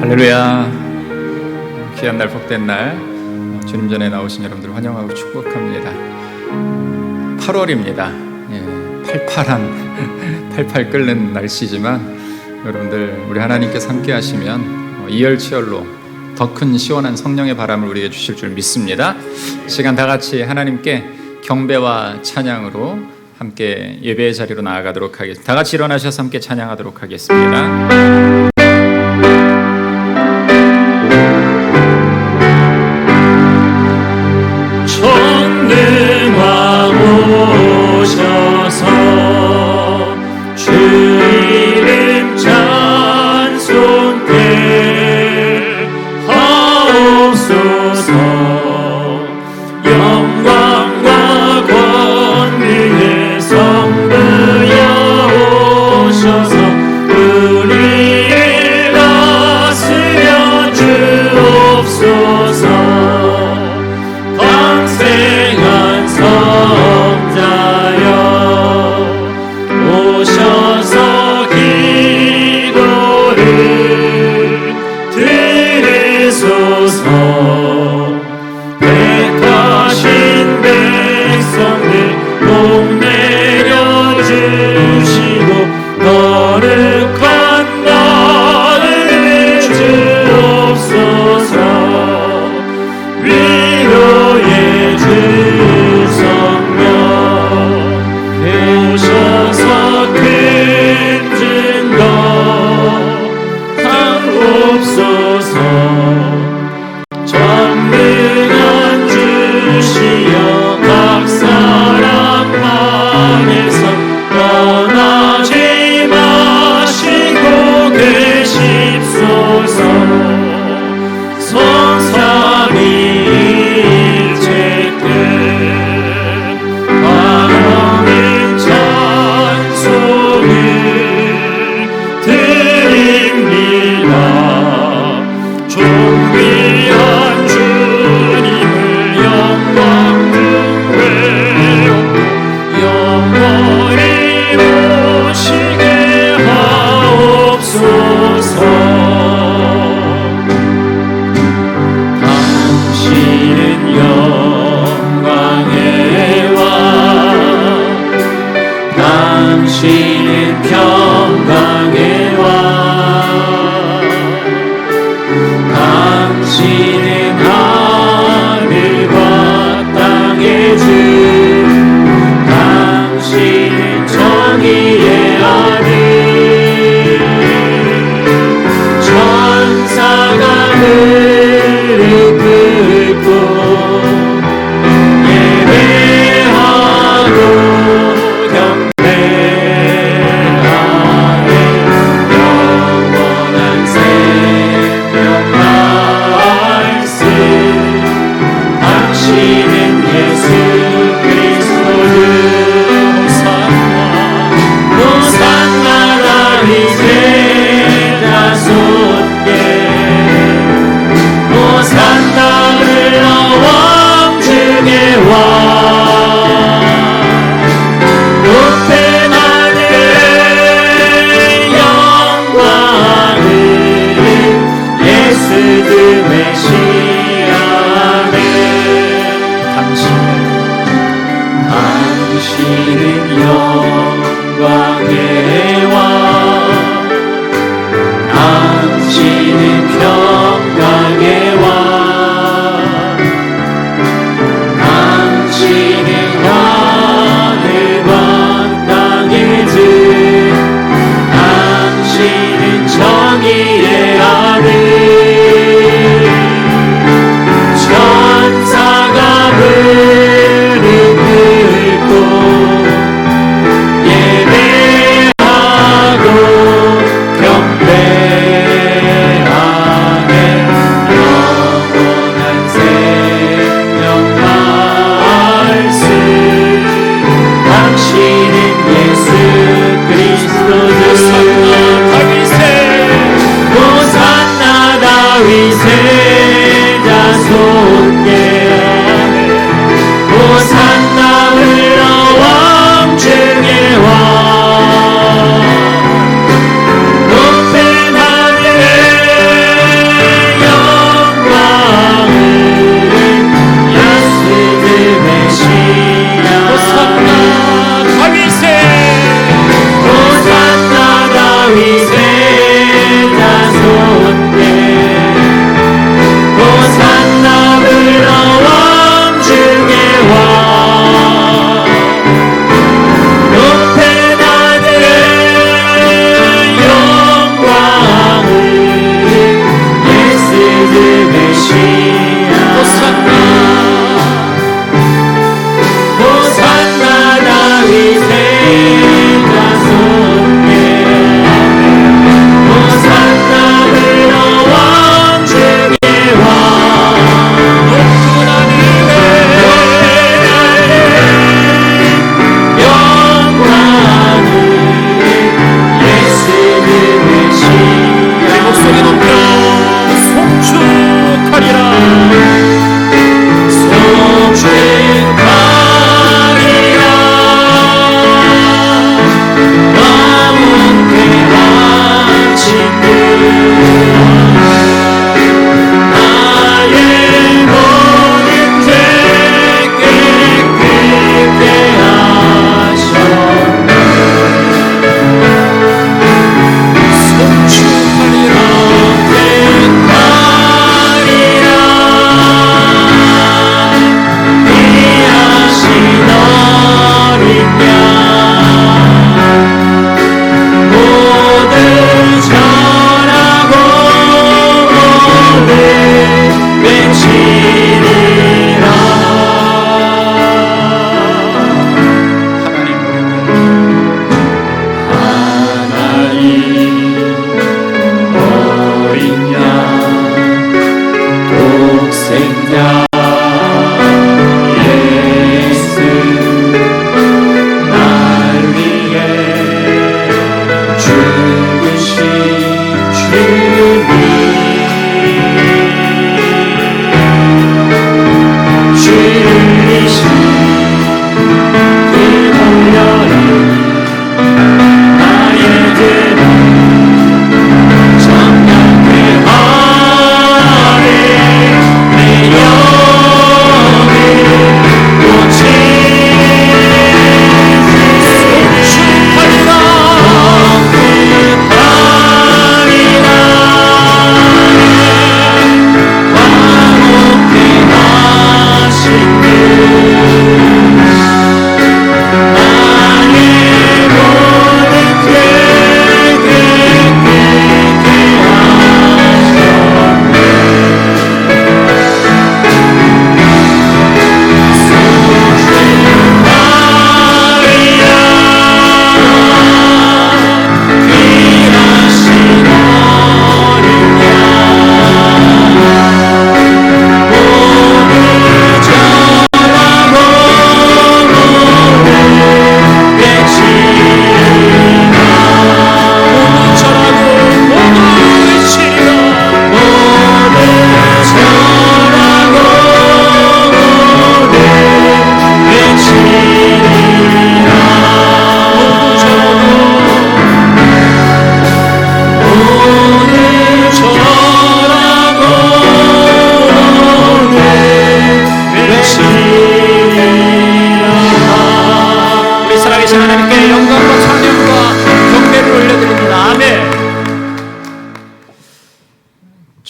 할렐루야. 귀한 날, 복된 날, 주님 전에 나오신 여러분들 환영하고 축복합니다. 8월입니다. 팔팔 끓는 날씨지만 여러분들, 우리 하나님께서 함께 하시면 이열치열로 더 큰 시원한 성령의 바람을 우리에게 주실 줄 믿습니다. 시간 다 같이 하나님께 경배와 찬양으로 함께 예배의 자리로 나아가도록 하겠습니다. 다 같이 일어나셔서 함께 찬양하도록 하겠습니다. 오셔서 주 이름 찬송케 하옵소서. 영광과 권능의 성부여 오셔서 우리를 다스려 주옵소서. 강생한 성자여 오셔서 기도를 들으소서. 택하신 백성들 복 내려주시고 거룩한 나를 주옵소서. 위로의 주 성령 오셔서 큰 증거 하옵소서. 전능한 주시여 각 사람 안에서 떠나지 마시고 계십소서. 성삼위일체 하나님 찬송을 드립니다. 존귀한 주님을 영광 등회하고 영원히 모시게 하옵소서. 당신은 영광의 왕, 당신은 평강의 왕, 당신은 하늘과 땅의 주, 당신은 정의의 아들. 천사가 무릎 꿇고 예배하고 경배하네.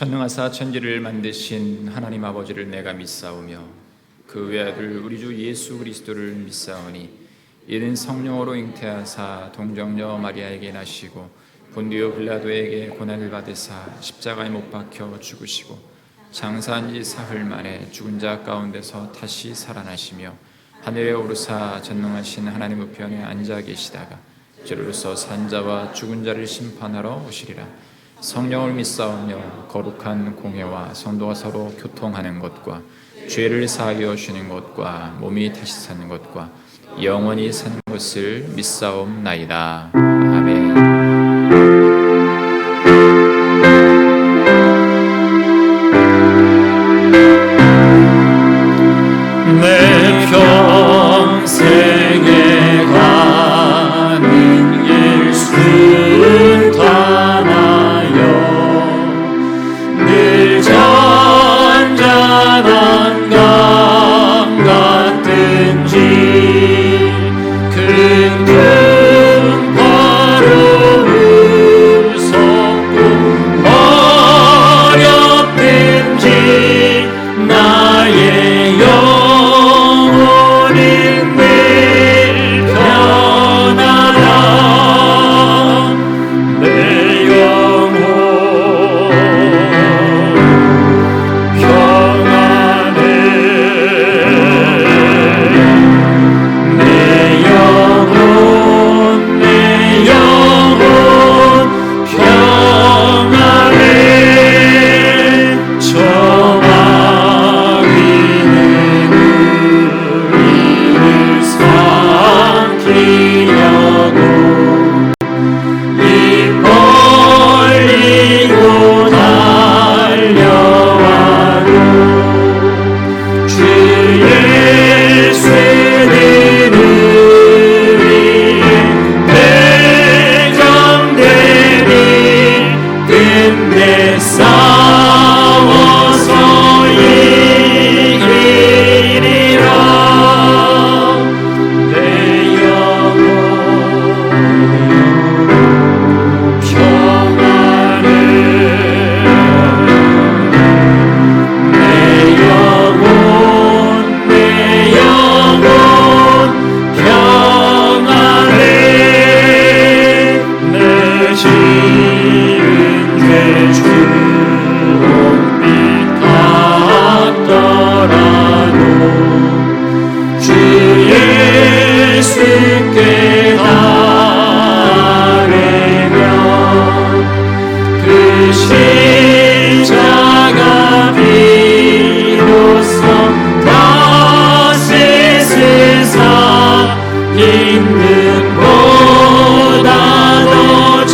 전능하사 천지를 만드신 하나님 아버지를 내가 믿사오며 그 외아들 우리 주 예수 그리스도를 믿사오니 이는 성령으로 잉태하사 동정녀 마리아에게 나시고 본디오 빌라도에게 고난을 받으사 십자가에 못 박혀 죽으시고 장사한 지 사흘 만에 죽은 자 가운데서 다시 살아나시며 하늘에 오르사 전능하신 하나님 우편에 앉아 계시다가 저리로서 산 자와 죽은 자를 심판하러 오시리라. 성령을 믿사오며 거룩한 공회와 성도가 서로 교통하는 것과 죄를 사하여 주는 것과 몸이 다시 사는 것과 영원히 사는 것을 믿사옵나이다. 아멘. 내 평생에 가는 길 순탄하여 늘 잔잔한 강 같은지 큰 바로 무섭고 어렵든지 나의 영혼은 늘 편하다. 내 영혼 평안해. 내 영혼 평안해. 저 마귀는 우리를 삼키려고 입 벌리고 달려와도 주 예수는 우리의 대장되니 끝내 싸워서 이기리라. 내 영혼 평안해. 내 영혼 평안해. 내 지은 죄 주홍빛 같더라도 주 예수께 아뢰면 그 십자가 비로소 다시 세상 있는 보다 더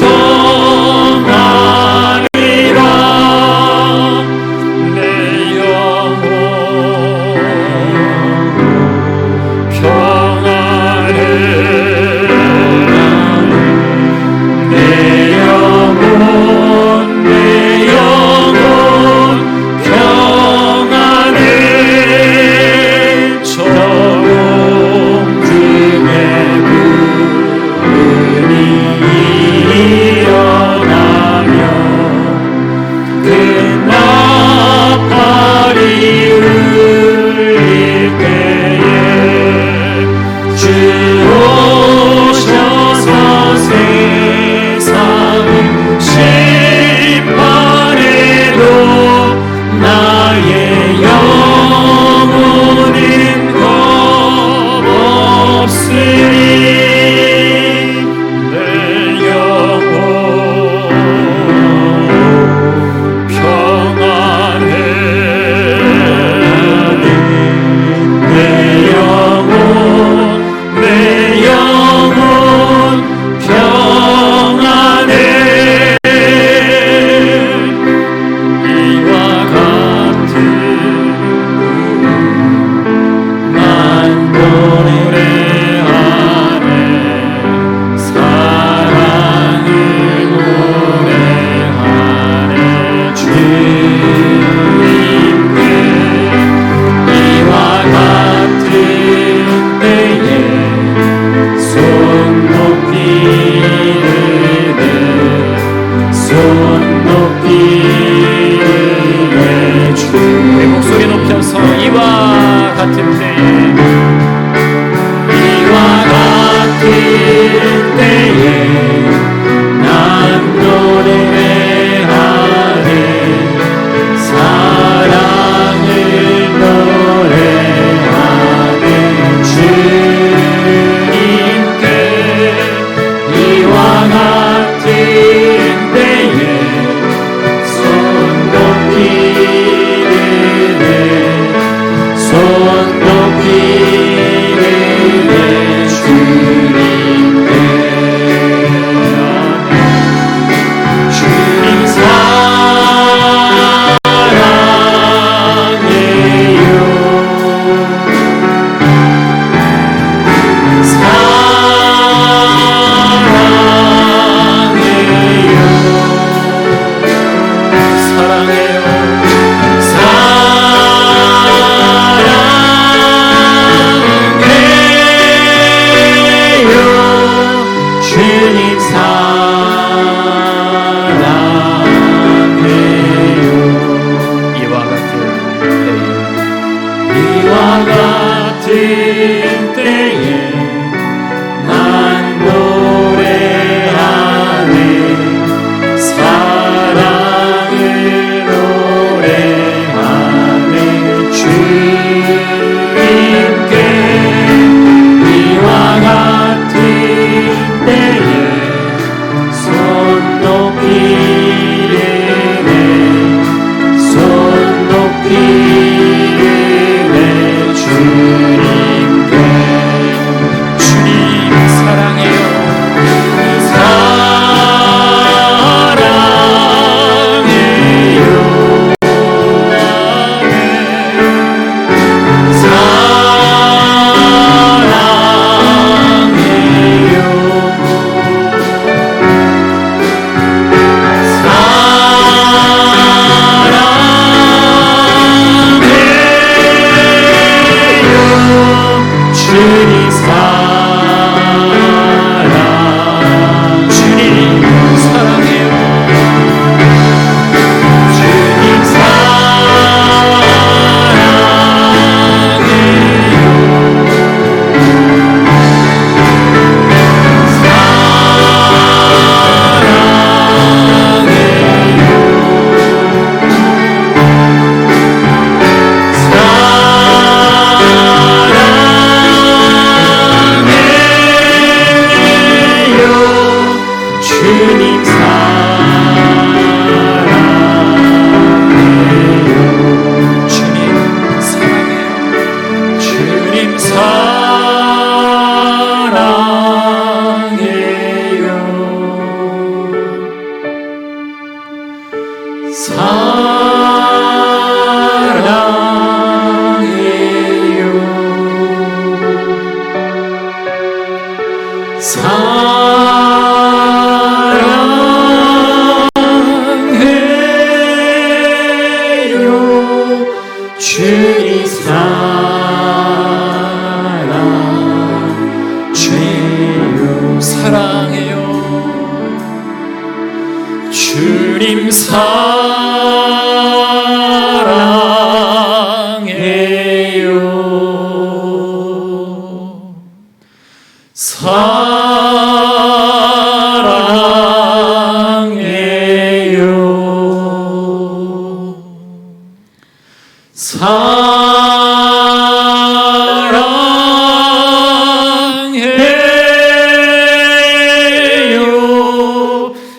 주님 사랑해요. 이와 같은 때에 난 노래하네. 사랑을 노래하네. 주님께 이와 같은 때에 손 높이네. 손 높이네. 주님께 주님 사랑해요. 주님 사랑해요. 주님 주님 사랑해요. 주님 사랑해요. 주님 사랑해요. 주님 사랑해요.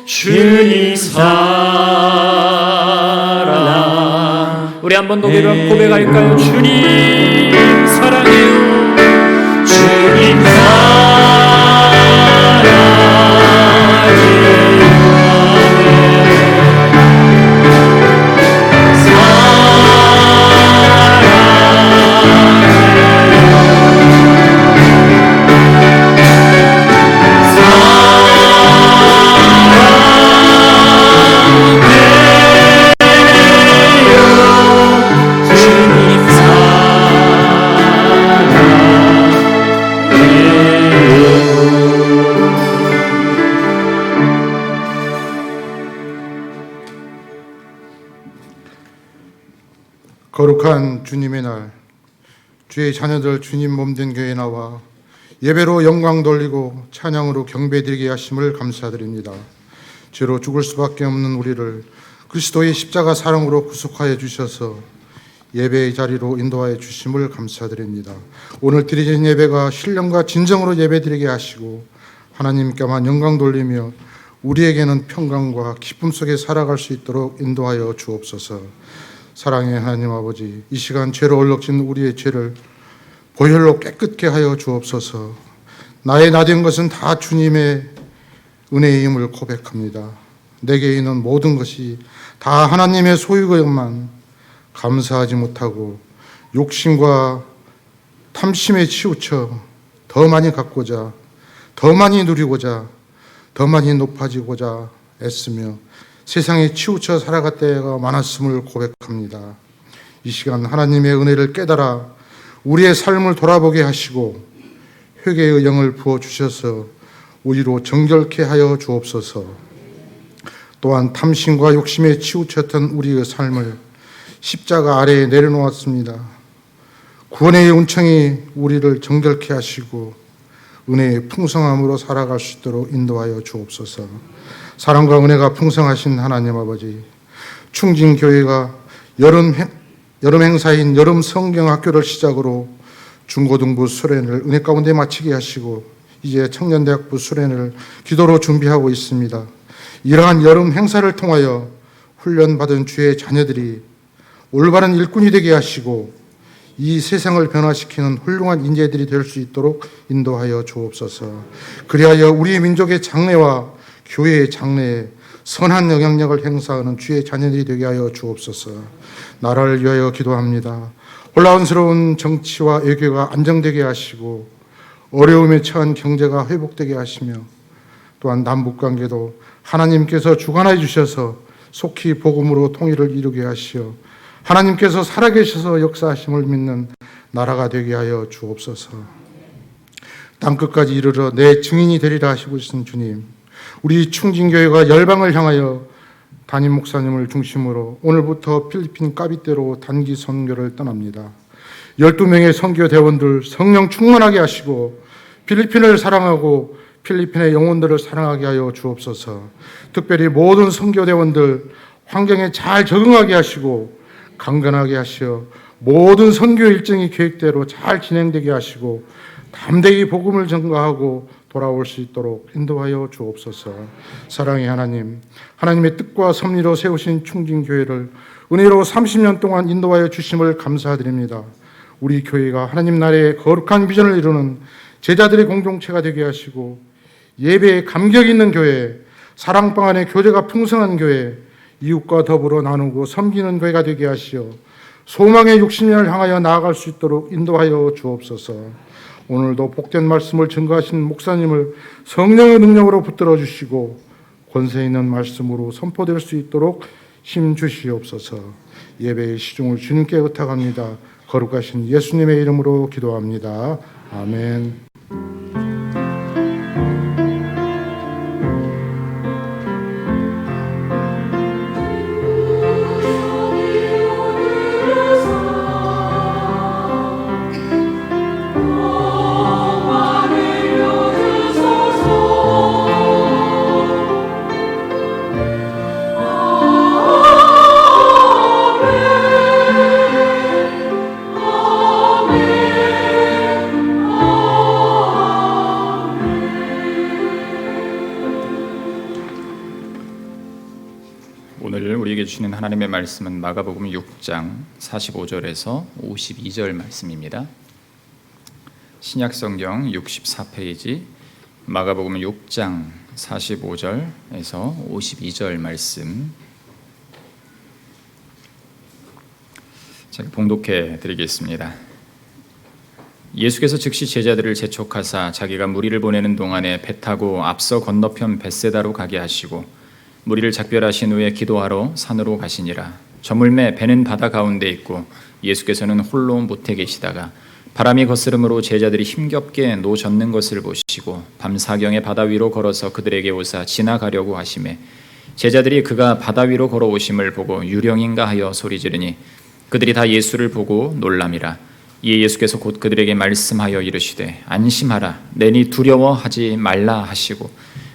주님 사랑. 우리 한번 노래로 고백할까요? 주님 사랑해요. 주님 거룩한 주님의 날, 주의 자녀들 주님 몸된 교회에 나와 예배로 영광 돌리고 찬양으로 경배드리게 하심을 감사드립니다. 죄로 죽을 수밖에 없는 우리를 그리스도의 십자가 사랑으로 구속하여 주셔서 예배의 자리로 인도하여 주심을 감사드립니다. 오늘 드리는 예배가 신령과 진정으로 예배드리게 하시고 하나님께만 영광 돌리며 우리에게는 평강과 기쁨 속에 살아갈 수 있도록 인도하여 주옵소서. 사랑의 하나님 아버지, 이 시간 죄로 얼룩진 우리의 죄를 보혈로 깨끗게 하여 주옵소서. 나의 나된 것은 다 주님의 은혜의 힘을 고백합니다. 내게 있는 모든 것이 다 하나님의 소유것만 감사하지 못하고 욕심과 탐심에 치우쳐 더 많이 갖고자, 더 많이 누리고자, 더 많이 높아지고자 애쓰며 세상에 치우쳐 살아갈 때가 많았음을 고백합니다. 이 시간 하나님의 은혜를 깨달아 우리의 삶을 돌아보게 하시고 회개의 영을 부어주셔서 우리로 정결케 하여 주옵소서. 또한 탐심과 욕심에 치우쳤던 우리의 삶을 십자가 아래에 내려놓았습니다. 구원의 은총이 우리를 정결케 하시고 은혜의 풍성함으로 살아갈 수 있도록 인도하여 주옵소서. 사랑과 은혜가 풍성하신 하나님 아버지, 충진교회가 여름 행사인 여름 성경학교를 시작으로 중고등부 수련을 은혜 가운데 마치게 하시고 이제 청년대학부 수련을 기도로 준비하고 있습니다. 이러한 여름 행사를 통하여 훈련받은 주의 자녀들이 올바른 일꾼이 되게 하시고 이 세상을 변화시키는 훌륭한 인재들이 될 수 있도록 인도하여 주옵소서. 그리하여 우리 민족의 장래와 교회의 장래에 선한 영향력을 행사하는 주의 자녀들이 되게 하여 주옵소서. 나라를 위하여 기도합니다. 혼란스러운 정치와 외교가 안정되게 하시고 어려움에 처한 경제가 회복되게 하시며 또한 남북관계도 하나님께서 주관하여 주셔서 속히 복음으로 통일을 이루게 하시어 하나님께서 살아계셔서 역사하심을 믿는 나라가 되게 하여 주옵소서. 땅끝까지 이르러 내 증인이 되리라 하시고 있는 주님, 우리 충진교회가 열방을 향하여 담임 목사님을 중심으로 오늘부터 필리핀 까비떼로 단기 선교를 떠납니다. 12명의 선교 대원들 성령 충만하게 하시고 필리핀을 사랑하고 필리핀의 영혼들을 사랑하게 하여 주옵소서. 특별히 모든 선교 대원들 환경에 잘 적응하게 하시고 강건하게 하시어 모든 선교 일정이 계획대로 잘 진행되게 하시고 담대히 복음을 전가하고 돌아올 수 있도록 인도하여 주옵소서. 사랑의 하나님, 하나님의 뜻과 섭리로 세우신 충진교회를 은혜로 30년 동안 인도하여 주심을 감사드립니다. 우리 교회가 하나님 나라의 거룩한 비전을 이루는 제자들의 공동체가 되게 하시고 예배에 감격 있는 교회, 사랑방 안에 교제가 풍성한 교회, 이웃과 더불어 나누고 섬기는 교회가 되게 하시어 소망의 60년을 향하여 나아갈 수 있도록 인도하여 주옵소서. 오늘도 복된 말씀을 증거하신 목사님을 성령의 능력으로 붙들어 주시고 권세 있는 말씀으로 선포될 수 있도록 힘 주시옵소서. 예배의 시중을 주님께 의탁합니다. 거룩하신 예수님의 이름으로 기도합니다. 아멘. 오늘 우리에게 주시는 하나님의 말씀은 마가복음 6장 45절에서 52절 말씀입니다. 신약성경 64페이지 마가복음 6장 45절에서 52절 말씀 제가 봉독해 드리겠습니다. 예수께서 즉시 제자들을 재촉하사 자기가 무리를 보내는 동안에 배 타고 앞서 건너편 벳세다로 가게 하시고 무리를 작별하신 후에 기도하러 산으로 가시니라. 저물매 배는 바다 가운데 있고 예수께서는 홀로 못해 계시다가 바람이 거스름으로 제자들이 힘겹게 노 젓는 것을 보시고 밤사경에 바다 위로 걸어서 그들에게 오사 지나가려고 하시매 제자들이 그가 바다 위로 걸어오심을 보고 유령인가 하여 소리지르니 그들이 다 예수를 보고 놀람이라. 이에 예수께서 곧 그들에게 말씀하여 이르시되 안심하라 내니 두려워하지 말라 하시고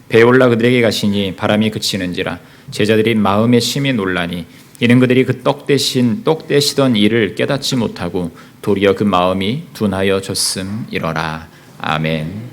배에 올라 그들에게 가시니 바람이 그치는지라. 제자들이 마음에 심히 놀라니 이는 그들이 그 떡 대시던 일을 깨닫지 못하고 도리어 그 마음이 둔하여 졌음이러라. 아멘.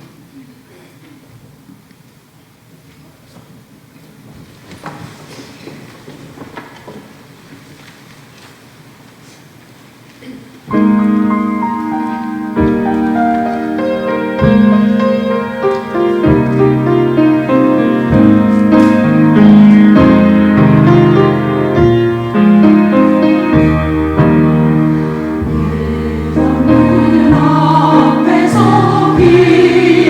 앞에서 비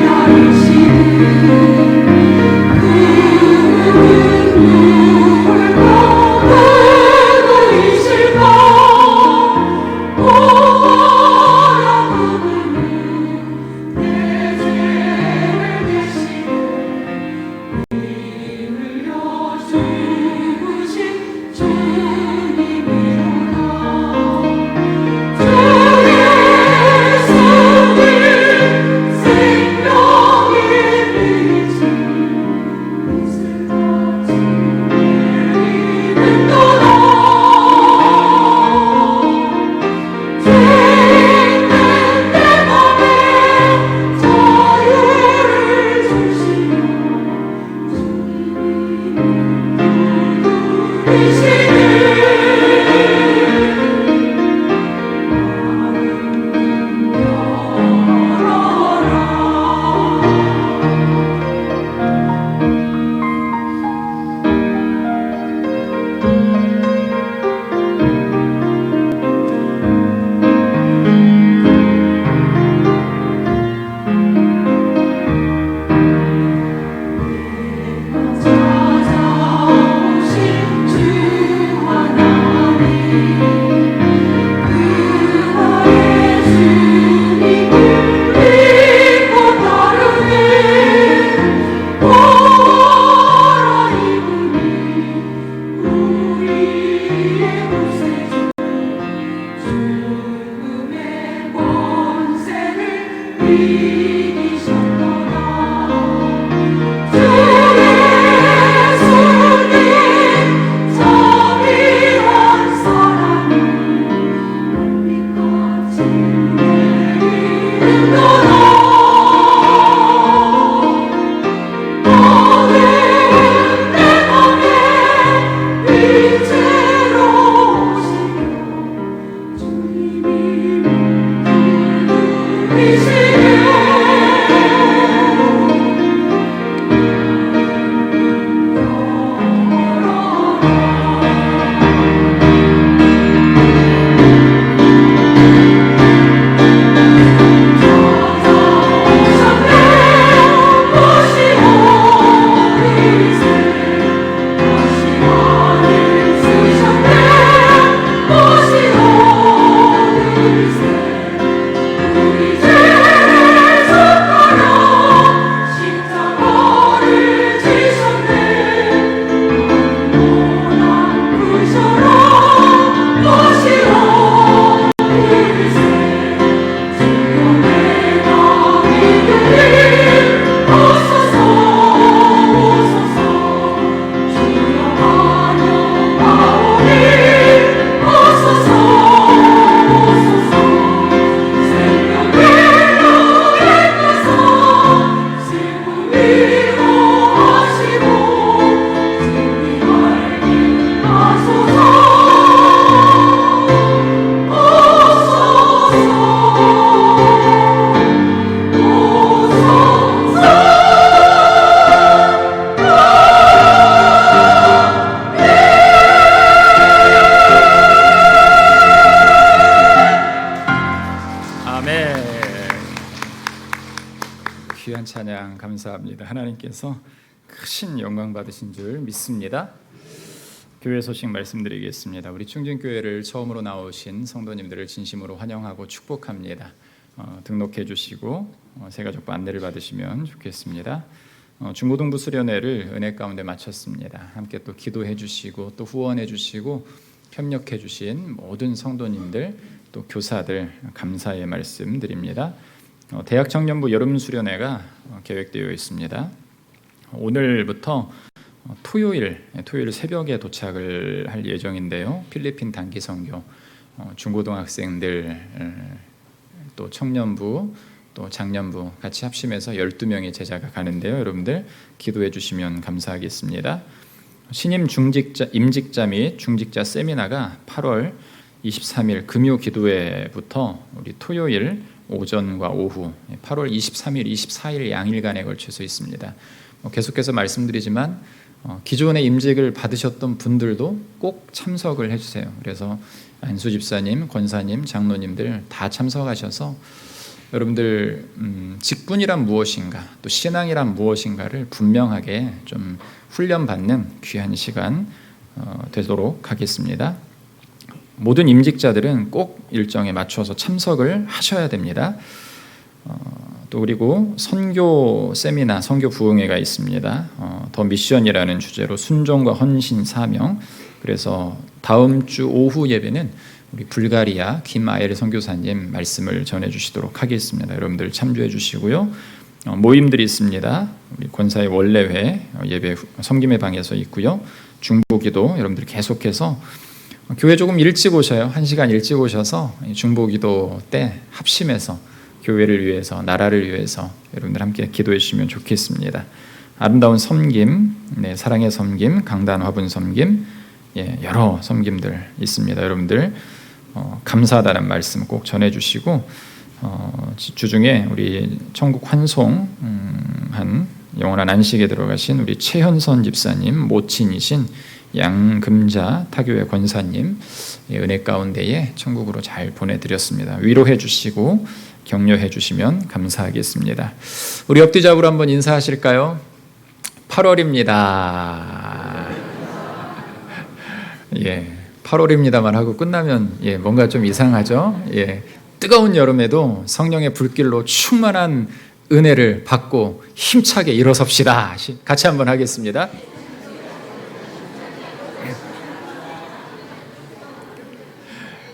감사합니다. 하나님께서 크신 영광 받으신 줄 믿습니다. 교회 소식 말씀드리겠습니다. 우리 충진교회를 처음으로 나오신 성도님들을 진심으로 환영하고 축복합니다. 등록해 주시고 새가족부 안내를 받으시면 좋겠습니다. 중고등부 수련회를 은혜 가운데 마쳤습니다. 함께 또 기도해 주시고 또 후원해 주시고 협력해 주신 모든 성도님들 또 교사들 감사의 말씀 드립니다. 대학 청년부 여름 수련회가 계획되어 있습니다. 오늘부터 토요일 새벽에 도착을 할 예정인데요. 필리핀 단기 선교, 중고등학생들, 또 청년부, 또 장년부 같이 합심해서 12명의 제자가 가는데요. 여러분들 기도해 주시면 감사하겠습니다. 신임 임직자 및 중직자 세미나가 8월 23일 금요 기도회부터 우리 토요일 오전과 오후 8월 23일, 24일 양일간에 걸쳐서 있습니다. 계속해서 말씀드리지만 기존에 임직을 받으셨던 분들도 꼭 참석을 해주세요. 그래서 안수 집사님, 권사님, 장로님들 다 참석하셔서 여러분들 직분이란 무엇인가, 또 신앙이란 무엇인가를 분명하게 좀 훈련받는 귀한 시간 되도록 하겠습니다. 모든 임직자들은 꼭 일정에 맞춰서 참석을 하셔야 됩니다. 또 그리고 선교 세미나, 선교 부흥회가 있습니다. 더 미션이라는 주제로 순종과 헌신 사명. 그래서 다음 주 오후 예배는 우리 불가리아 김아엘 선교사님 말씀을 전해주시도록 하겠습니다. 여러분들 참조해 주시고요. 모임들이 있습니다. 우리 권사의 원래회 예배 섬김의 방에서 있고요. 중보기도 여러분들 계속해서 교회 조금 일찍 오셔요. 1시간 일찍 오셔서 중보기도 때 합심해서 교회를 위해서, 나라를 위해서 여러분들 함께 기도해 주시면 좋겠습니다. 아름다운 섬김, 사랑의 섬김, 강단 화분 섬김, 여러 섬김들 있습니다. 여러분들 감사하다는 말씀 꼭 전해주시고 주중에 우리 천국 환송한 영원한 안식에 들어가신 우리 최현선 집사님 모친이신 양금자 타교회 권사님 은혜 가운데에 천국으로 잘 보내드렸습니다. 위로해 주시고 격려해 주시면 감사하겠습니다. 우리 옆뒤 잡으로 한번 인사하실까요? 8월입니다. 8월입니다만 하고 끝나면 뭔가 좀 이상하죠. 뜨거운 여름에도 성령의 불길로 충만한 은혜를 받고 힘차게 일어섭시다. 같이 한번 하겠습니다.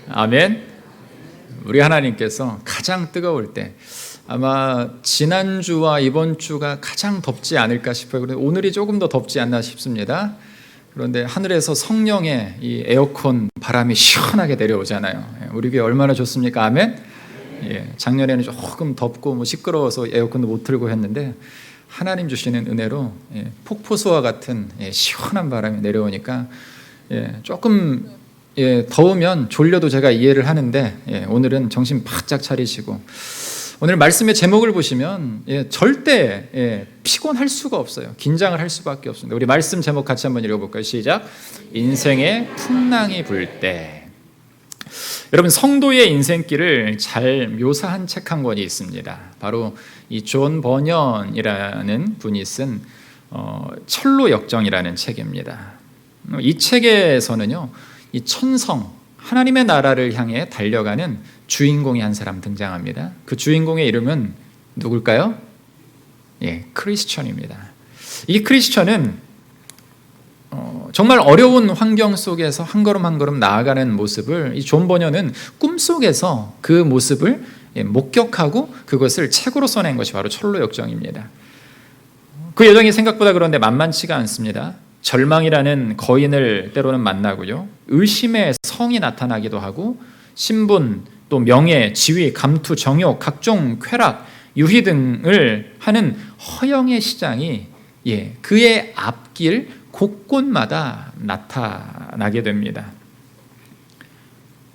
아멘. 우리 하나님께서 가장 뜨거울 때 아마 지난주와 이번 주가 가장 덥지 않을까 싶어요. 그런데 오늘이 조금 더 덥지 않나 싶습니다. 그런데 하늘에서 성령의 이 에어컨 바람이 시원하게 내려오잖아요. 우리 교회 얼마나 좋습니까? 아멘. 작년에는 조금 덥고 시끄러워서 에어컨도 못 틀고 했는데 하나님 주시는 은혜로 폭포수와 같은 시원한 바람이 내려오니까 조금 더우면 졸려도 제가 이해를 하는데 오늘은 정신 바짝 차리시고 오늘 말씀의 제목을 보시면 절대 피곤할 수가 없어요. 긴장을 할 수밖에 없습니다. 우리 말씀 제목 같이 한번 읽어볼까요? 시작. 인생의 풍랑이 불 때. 여러분 성도의 인생길을 잘 묘사한 책 한 권이 있습니다. 바로 이 존 버년이라는 분이 쓴 철로 역정이라는 책입니다. 이 책에서는요, 이 천성 하나님의 나라를 향해 달려가는 주인공이 한 사람 등장합니다. 그 주인공의 이름은 누굴까요? 크리스천입니다. 이 크리스천은 정말 어려운 환경 속에서 한 걸음 한 걸음 나아가는 모습을 이 존 버년은 꿈속에서 그 모습을 목격하고 그것을 책으로 써낸 것이 바로 철로 역정입니다. 그 여정이 생각보다 그런데 만만치가 않습니다. 절망이라는 거인을 때로는 만나고요. 의심의 성이 나타나기도 하고 신분, 또 명예, 지위, 감투, 정욕, 각종 쾌락, 유희 등을 하는 허영의 시장이 그의 앞길 곳곳마다 나타나게 됩니다.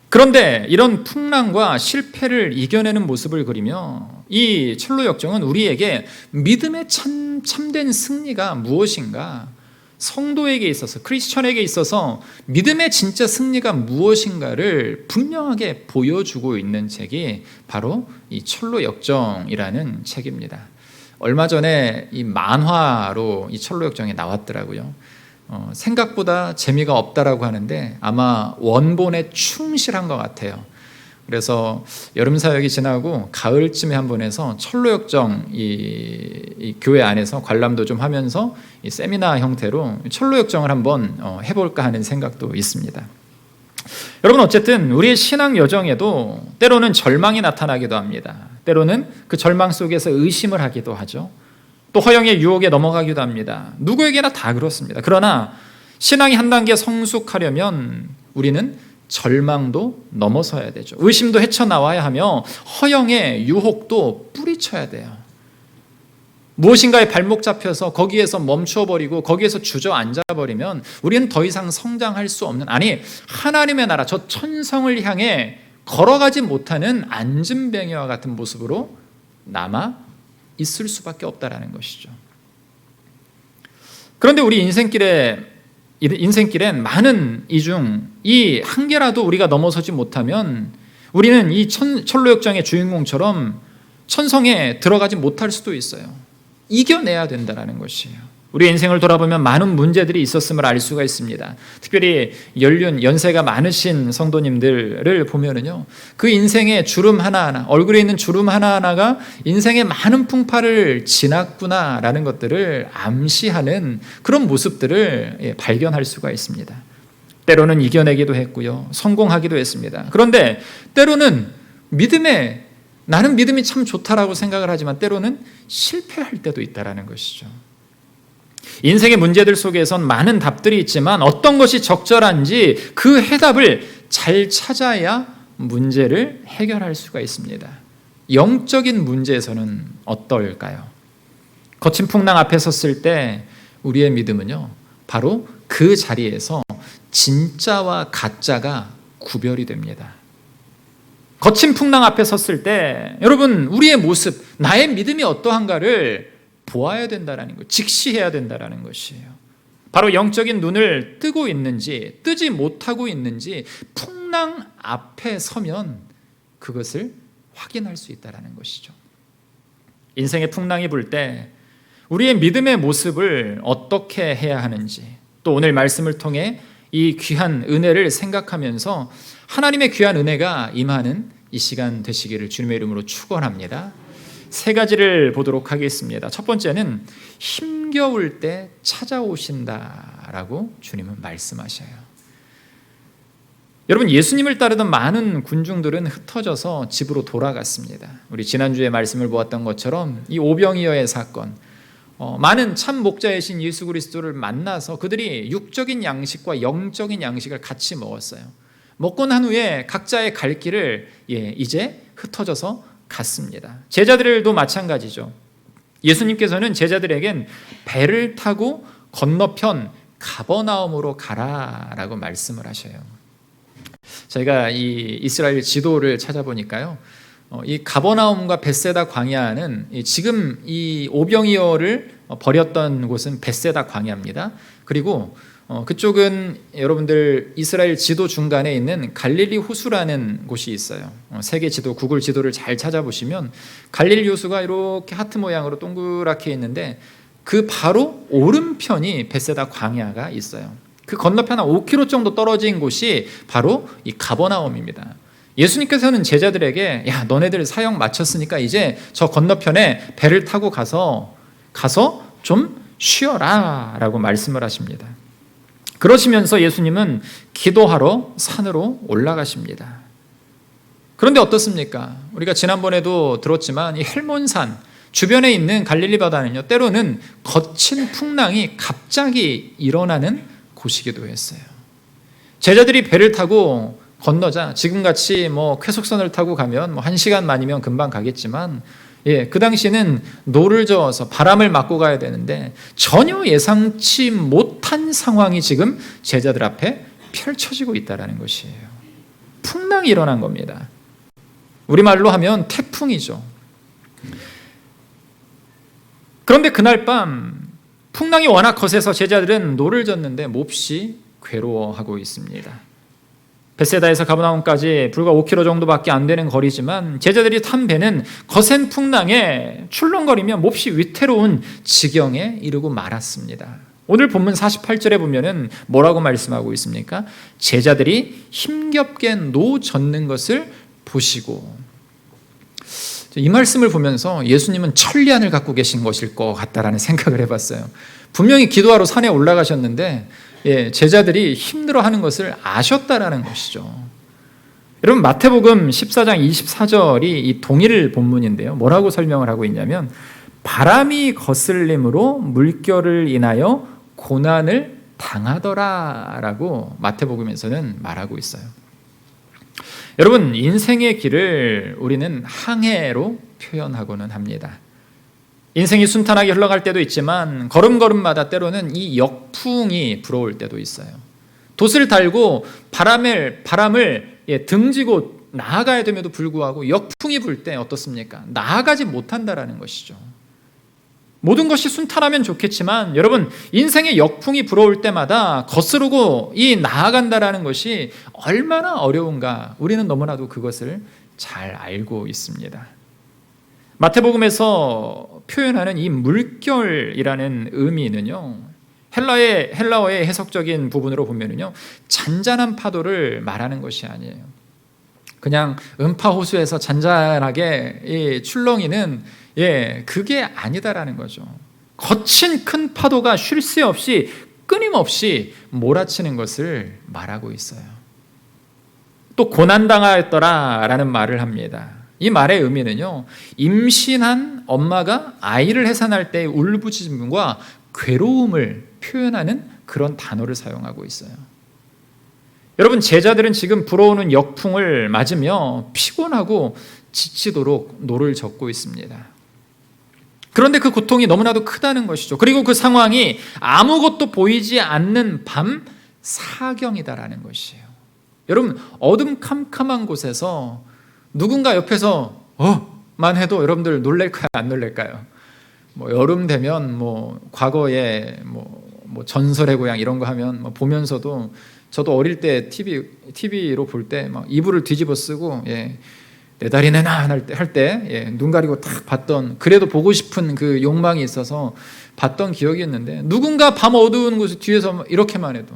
그런데 이런 풍랑과 실패를 이겨내는 모습을 그리며 이 철로 역정은 우리에게 믿음의 참된 승리가 무엇인가, 성도에게 있어서, 크리스천에게 있어서 믿음의 진짜 승리가 무엇인가를 분명하게 보여주고 있는 책이 바로 이 철로 역정이라는 책입니다. 얼마 전에 이 만화로 이 철로역정이 나왔더라고요. 생각보다 재미가 없다라고 하는데 아마 원본에 충실한 것 같아요. 그래서 여름 사역이 지나고 가을쯤에 한번 해서 철로역정 이 교회 안에서 관람도 좀 하면서 이 세미나 형태로 철로역정을 한번 해볼까 하는 생각도 있습니다. 여러분, 어쨌든 우리의 신앙 여정에도 때로는 절망이 나타나기도 합니다. 때로는 그 절망 속에서 의심을 하기도 하죠. 또 허영의 유혹에 넘어가기도 합니다. 누구에게나 다 그렇습니다. 그러나 신앙이 한 단계 성숙하려면 우리는 절망도 넘어서야 되죠. 의심도 헤쳐나와야 하며 허영의 유혹도 뿌리쳐야 돼요. 무엇인가에 발목 잡혀서 거기에서 멈춰버리고 거기에서 주저앉아버리면 우리는 더 이상 성장할 수 없는, 아니 하나님의 나라, 저 천성을 향해 걸어가지 못하는 안진뱅이와 같은 모습으로 남아 있을 수밖에 없다라는 것이죠. 그런데 우리 인생길엔 많은 이 중 이 한 개라도 우리가 넘어서지 못하면 우리는 이 철로역정의 주인공처럼 천성에 들어가지 못할 수도 있어요. 이겨내야 된다는 것이에요. 우리 인생을 돌아보면 많은 문제들이 있었음을 알 수가 있습니다. 특별히 연세가 많으신 성도님들을 보면은요, 그 인생의 주름 하나하나, 얼굴에 있는 주름 하나하나가 인생의 많은 풍파를 지났구나라는 것들을 암시하는 그런 모습들을 발견할 수가 있습니다. 때로는 이겨내기도 했고요, 성공하기도 했습니다. 그런데 때로는 나는 믿음이 참 좋다라고 생각을 하지만 때로는 실패할 때도 있다라는 것이죠. 인생의 문제들 속에선 많은 답들이 있지만 어떤 것이 적절한지 그 해답을 잘 찾아야 문제를 해결할 수가 있습니다. 영적인 문제에서는 어떨까요? 거친 풍랑 앞에 섰을 때 우리의 믿음은요, 바로 그 자리에서 진짜와 가짜가 구별이 됩니다. 거친 풍랑 앞에 섰을 때 여러분, 우리의 모습, 나의 믿음이 어떠한가를 보아야 된다는 것, 직시해야 된다는 것이에요. 바로 영적인 눈을 뜨고 있는지 뜨지 못하고 있는지 풍랑 앞에 서면 그것을 확인할 수 있다는 것이죠. 인생의 풍랑이 불 때 우리의 믿음의 모습을 어떻게 해야 하는지, 또 오늘 말씀을 통해 이 귀한 은혜를 생각하면서 하나님의 귀한 은혜가 임하는 이 시간 되시기를 주님의 이름으로 축원합니다. 세 가지를 보도록 하겠습니다. 첫 번째는 힘겨울 때 찾아오신다라고 주님은 말씀하셔요. 여러분, 예수님을 따르던 많은 군중들은 흩어져서 집으로 돌아갔습니다. 우리 지난주에 말씀을 보았던 것처럼 이 오병이어의 사건, 많은 참 목자이신 예수 그리스도를 만나서 그들이 육적인 양식과 영적인 양식을 같이 먹었어요. 먹고 난 후에 각자의 갈 길을 이제 흩어져서 갔습니다. 제자들도 마찬가지죠. 예수님께서는 제자들에겐 배를 타고 건너편 가버나움으로 가라라고 말씀을 하셔요. 저희가 이 이스라엘 지도를 찾아보니까요, 이 가버나움과 벳세다 광야는 지금 이 오병이어를 버렸던 곳은 벳세다 광야입니다. 그리고 그쪽은 여러분들 이스라엘 지도 중간에 있는 갈릴리 호수라는 곳이 있어요. 세계 지도, 구글 지도를 잘 찾아보시면 갈릴리 호수가 이렇게 하트 모양으로 동그랗게 있는데 그 바로 오른편이 벳세다 광야가 있어요. 그 건너편 한 5km 정도 떨어진 곳이 바로 이 가버나움입니다. 예수님께서는 제자들에게, 야, 너네들 사역 마쳤으니까 이제 저 건너편에 배를 타고 가서 좀 쉬어라 라고 말씀을 하십니다. 그러시면서 예수님은 기도하러 산으로 올라가십니다. 그런데 어떻습니까? 우리가 지난번에도 들었지만 이 헬몬산 주변에 있는 갈릴리 바다는요, 때로는 거친 풍랑이 갑자기 일어나는 곳이기도 했어요. 제자들이 배를 타고 건너자 지금같이 쾌속선을 타고 가면 1시간 만이면 금방 가겠지만 그 당시에는 노를 저어서 바람을 맞고 가야 되는데 전혀 예상치 못한 상황이 지금 제자들 앞에 펼쳐지고 있다는 것이에요. 풍랑이 일어난 겁니다. 우리말로 하면 태풍이죠. 그런데 그날 밤 풍랑이 워낙 거세서 제자들은 노를 젓는데 몹시 괴로워하고 있습니다. 벳세다에서 가버나움까지 불과 5km 정도밖에 안 되는 거리지만 제자들이 탄 배는 거센 풍랑에 출렁거리며 몹시 위태로운 지경에 이르고 말았습니다. 오늘 본문 48절에 보면은 뭐라고 말씀하고 있습니까? 제자들이 힘겹게 노젓는 것을 보시고. 이 말씀을 보면서 예수님은 천리안을 갖고 계신 것일 것 같다라는 생각을 해봤어요. 분명히 기도하러 산에 올라가셨는데 제자들이 힘들어하는 것을 아셨다라는 것이죠. 여러분, 마태복음 14장 24절이 이 동일 본문인데요. 뭐라고 설명을 하고 있냐면 바람이 거슬림으로 물결을 인하여 고난을 당하더라라고 마태복음에서는 말하고 있어요. 여러분, 인생의 길을 우리는 항해로 표현하고는 합니다. 인생이 순탄하게 흘러갈 때도 있지만 걸음걸음마다 때로는 이 역풍이 불어올 때도 있어요. 돛을 달고 바람을 등지고 나아가야 됨에도 불구하고 역풍이 불 때 어떻습니까? 나아가지 못한다라는 것이죠. 모든 것이 순탄하면 좋겠지만 여러분, 인생의 역풍이 불어올 때마다 거스르고 나아간다라는 것이 얼마나 어려운가 우리는 너무나도 그것을 잘 알고 있습니다. 마태복음에서 표현하는 이 물결이라는 의미는요, 헬라어의 해석적인 부분으로 보면은요, 잔잔한 파도를 말하는 것이 아니에요. 그냥 음파호수에서 잔잔하게 출렁이는 그게 아니다라는 거죠. 거친 큰 파도가 쉴 새 없이 끊임없이 몰아치는 것을 말하고 있어요. 또 고난당하였더라라는 말을 합니다. 이 말의 의미는요, 임신한 엄마가 아이를 해산할 때의 울부짖음과 괴로움을 표현하는 그런 단어를 사용하고 있어요. 여러분, 제자들은 지금 불어오는 역풍을 맞으며 피곤하고 지치도록 노를 젓고 있습니다. 그런데 그 고통이 너무나도 크다는 것이죠. 그리고 그 상황이 아무것도 보이지 않는 밤 사경이다라는 것이에요. 여러분, 어둠캄캄한 곳에서 누군가 옆에서 만 해도 여러분들 놀랄까요, 안 놀랄까요? 여름 되면 과거에 전설의 고향 이런 거 하면 보면서도, 저도 어릴 때 TV로 볼 때 막 이불을 뒤집어 쓰고 내 다리 내놔 할 때 눈 가리고 딱 봤던, 그래도 보고 싶은 그 욕망이 있어서 봤던 기억이 있는데, 누군가 밤 어두운 곳에 뒤에서 이렇게만 해도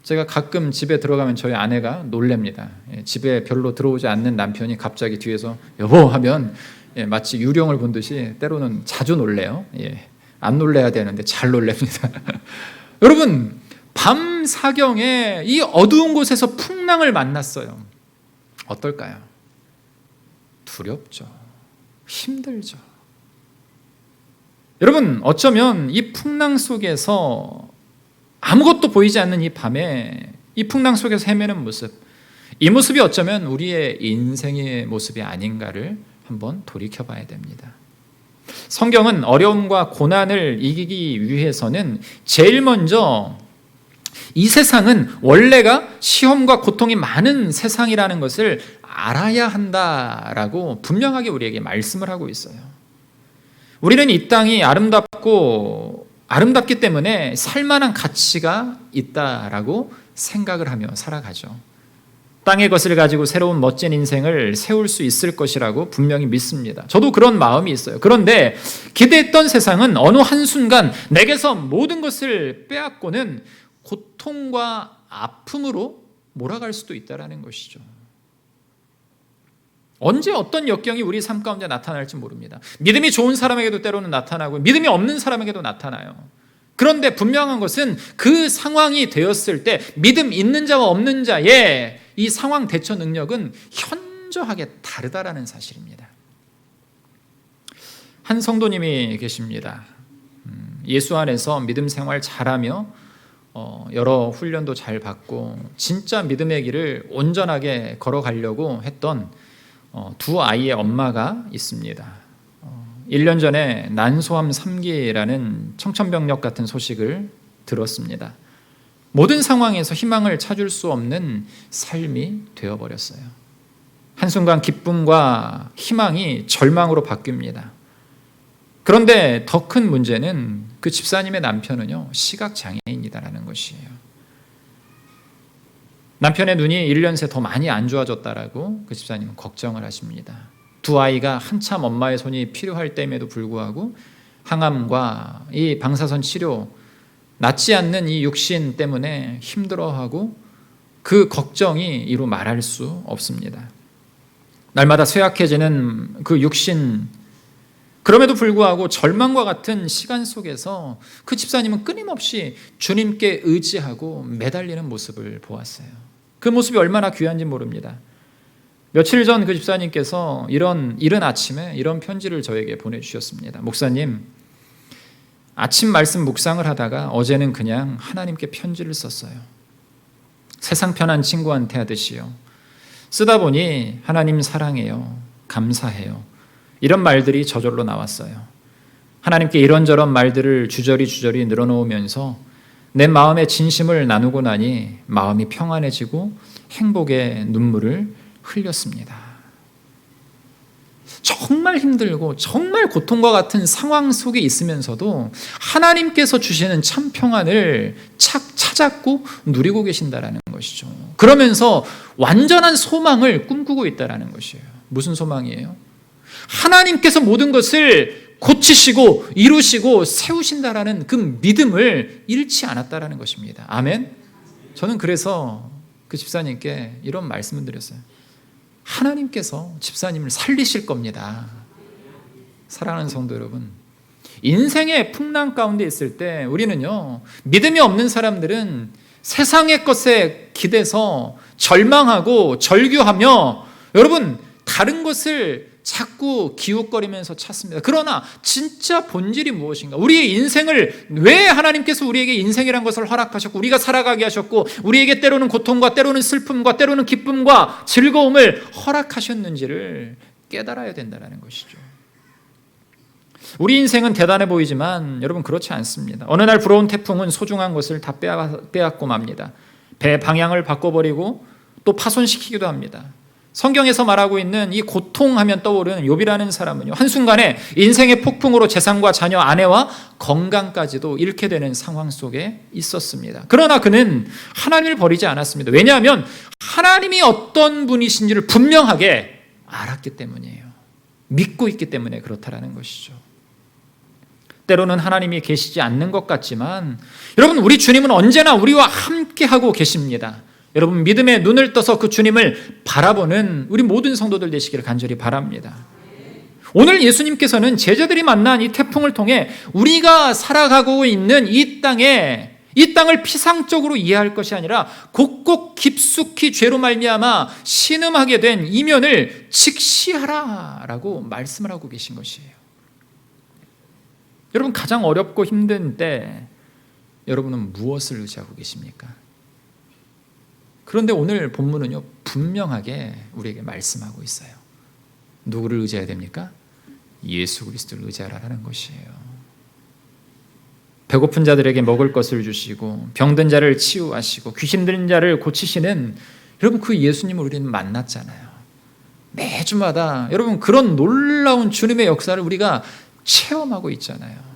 제가 가끔 집에 들어가면 저희 아내가 놀랍니다. 집에 별로 들어오지 않는 남편이 갑자기 뒤에서 여보 하면 마치 유령을 본 듯이 때로는 자주 놀래요. 안 놀래야 되는데 잘 놀랍니다. 여러분, 밤 사경에 이 어두운 곳에서 풍랑을 만났어요. 어떨까요? 두렵죠. 힘들죠. 여러분, 어쩌면 이 풍랑 속에서 아무것도 보이지 않는 이 밤에 이 풍랑 속에서 헤매는 모습, 이 모습이 어쩌면 우리의 인생의 모습이 아닌가를 한번 돌이켜봐야 됩니다. 성경은 어려움과 고난을 이기기 위해서는 제일 먼저 이 세상은 원래가 시험과 고통이 많은 세상이라는 것을 알아야 한다라고 분명하게 우리에게 말씀을 하고 있어요. 우리는 이 땅이 아름답기 때문에 살만한 가치가 있다라고 생각을 하며 살아가죠. 땅의 것을 가지고 새로운 멋진 인생을 세울 수 있을 것이라고 분명히 믿습니다. 저도 그런 마음이 있어요. 그런데 기대했던 세상은 어느 한순간 내게서 모든 것을 빼앗고는 고통과 아픔으로 몰아갈 수도 있다는 것이죠. 언제 어떤 역경이 우리 삶 가운데 나타날지 모릅니다. 믿음이 좋은 사람에게도 때로는 나타나고 믿음이 없는 사람에게도 나타나요. 그런데 분명한 것은 그 상황이 되었을 때 믿음 있는 자와 없는 자의 이 상황 대처 능력은 현저하게 다르다라는 사실입니다. 한 성도님이 계십니다. 예수 안에서 믿음 생활 잘하며 여러 훈련도 잘 받고 진짜 믿음의 길을 온전하게 걸어가려고 했던 두 아이의 엄마가 있습니다. 1년 전에 난소암 3기라는 청천벽력 같은 소식을 들었습니다. 모든 상황에서 희망을 찾을 수 없는 삶이 되어버렸어요. 한순간 기쁨과 희망이 절망으로 바뀝니다. 그런데 더 큰 문제는 그 집사님의 남편은요, 시각장애인이다라는 것이에요. 남편의 눈이 1년 새 더 많이 안 좋아졌다라고 그 집사님은 걱정을 하십니다. 두 아이가 한참 엄마의 손이 필요할 때임에도 불구하고 항암과 이 방사선 치료, 낫지 않는 이 육신 때문에 힘들어하고 그 걱정이 이루 말할 수 없습니다. 날마다 쇠약해지는 그 육신, 그럼에도 불구하고 절망과 같은 시간 속에서 그 집사님은 끊임없이 주님께 의지하고 매달리는 모습을 보았어요. 그 모습이 얼마나 귀한지 모릅니다. 며칠 전 그 집사님께서 이른 아침에 이런 편지를 저에게 보내주셨습니다. 목사님, 아침 말씀 묵상을 하다가 어제는 그냥 하나님께 편지를 썼어요. 세상 편한 친구한테 하듯이요. 쓰다 보니 하나님 사랑해요, 감사해요, 이런 말들이 저절로 나왔어요. 하나님께 이런저런 말들을 주저리 늘어놓으면서 내 마음의 진심을 나누고 나니 마음이 평안해지고 행복의 눈물을 흘렸습니다. 정말 힘들고 정말 고통과 같은 상황 속에 있으면서도 하나님께서 주시는 참 평안을 찾았고 누리고 계신다라는 것이죠. 그러면서 완전한 소망을 꿈꾸고 있다라는 것이에요. 무슨 소망이에요? 하나님께서 모든 것을 고치시고 이루시고 세우신다라는 그 믿음을 잃지 않았다라는 것입니다. 아멘. 저는 그래서 그 집사님께 이런 말씀을 드렸어요. 하나님께서 집사님을 살리실 겁니다. 사랑하는 성도 여러분, 인생의 풍랑 가운데 있을 때 우리는요, 믿음이 없는 사람들은 세상의 것에 기대서 절망하고 절규하며 여러분 다른 것을 자꾸 기웃거리면서 찾습니다. 그러나 진짜 본질이 무엇인가? 우리의 인생을 왜 하나님께서 우리에게 인생이란 것을 허락하셨고 우리가 살아가게 하셨고 우리에게 때로는 고통과 때로는 슬픔과 때로는 기쁨과 즐거움을 허락하셨는지를 깨달아야 된다는 것이죠. 우리 인생은 대단해 보이지만 여러분 그렇지 않습니다. 어느 날 불어온 태풍은 소중한 것을 다 빼앗고 맙니다. 배 방향을 바꿔버리고 또 파손시키기도 합니다. 성경에서 말하고 있는 이 고통하면 떠오르는 욥이라는 사람은요, 한순간에 인생의 폭풍으로 재산과 자녀, 아내와 건강까지도 잃게 되는 상황 속에 있었습니다. 그러나 그는 하나님을 버리지 않았습니다. 왜냐하면 하나님이 어떤 분이신지를 분명하게 알았기 때문이에요. 믿고 있기 때문에 그렇다라는 것이죠. 때로는 하나님이 계시지 않는 것 같지만 여러분, 우리 주님은 언제나 우리와 함께하고 계십니다. 여러분, 믿음의 눈을 떠서 그 주님을 바라보는 우리 모든 성도들 되시기를 간절히 바랍니다. 오늘 예수님께서는 제자들이 만난 이 태풍을 통해 우리가 살아가고 있는 이 땅을 피상적으로 이해할 것이 아니라 곡곡 깊숙이 죄로 말미암아 신음하게 된 이면을 직시하라라고 말씀을 하고 계신 것이에요. 여러분, 가장 어렵고 힘든 때 여러분은 무엇을 의지하고 계십니까? 그런데 오늘 본문은요, 분명하게 우리에게 말씀하고 있어요. 누구를 의지해야 됩니까? 예수 그리스도를 의지하라는 것이에요. 배고픈 자들에게 먹을 것을 주시고 병든 자를 치유하시고 귀신 들린 자를 고치시는 여러분, 그 예수님을 우리는 만났잖아요. 매주마다 여러분 그런 놀라운 주님의 역사를 우리가 체험하고 있잖아요.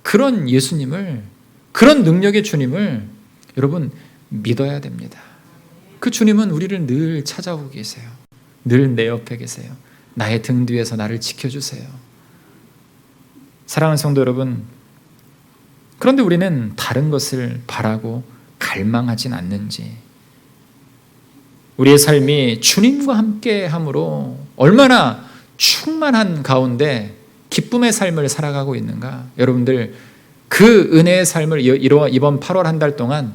그런 예수님을, 그런 능력의 주님을 여러분 믿어야 됩니다. 그 주님은 우리를 늘 찾아오고 계세요. 늘 내 옆에 계세요. 나의 등 뒤에서 나를 지켜주세요. 사랑하는 성도 여러분, 그런데 우리는 다른 것을 바라고 갈망하진 않는지, 우리의 삶이 주님과 함께함으로 얼마나 충만한 가운데 기쁨의 삶을 살아가고 있는가? 여러분들 그 은혜의 삶을 이번 8월 한 달 동안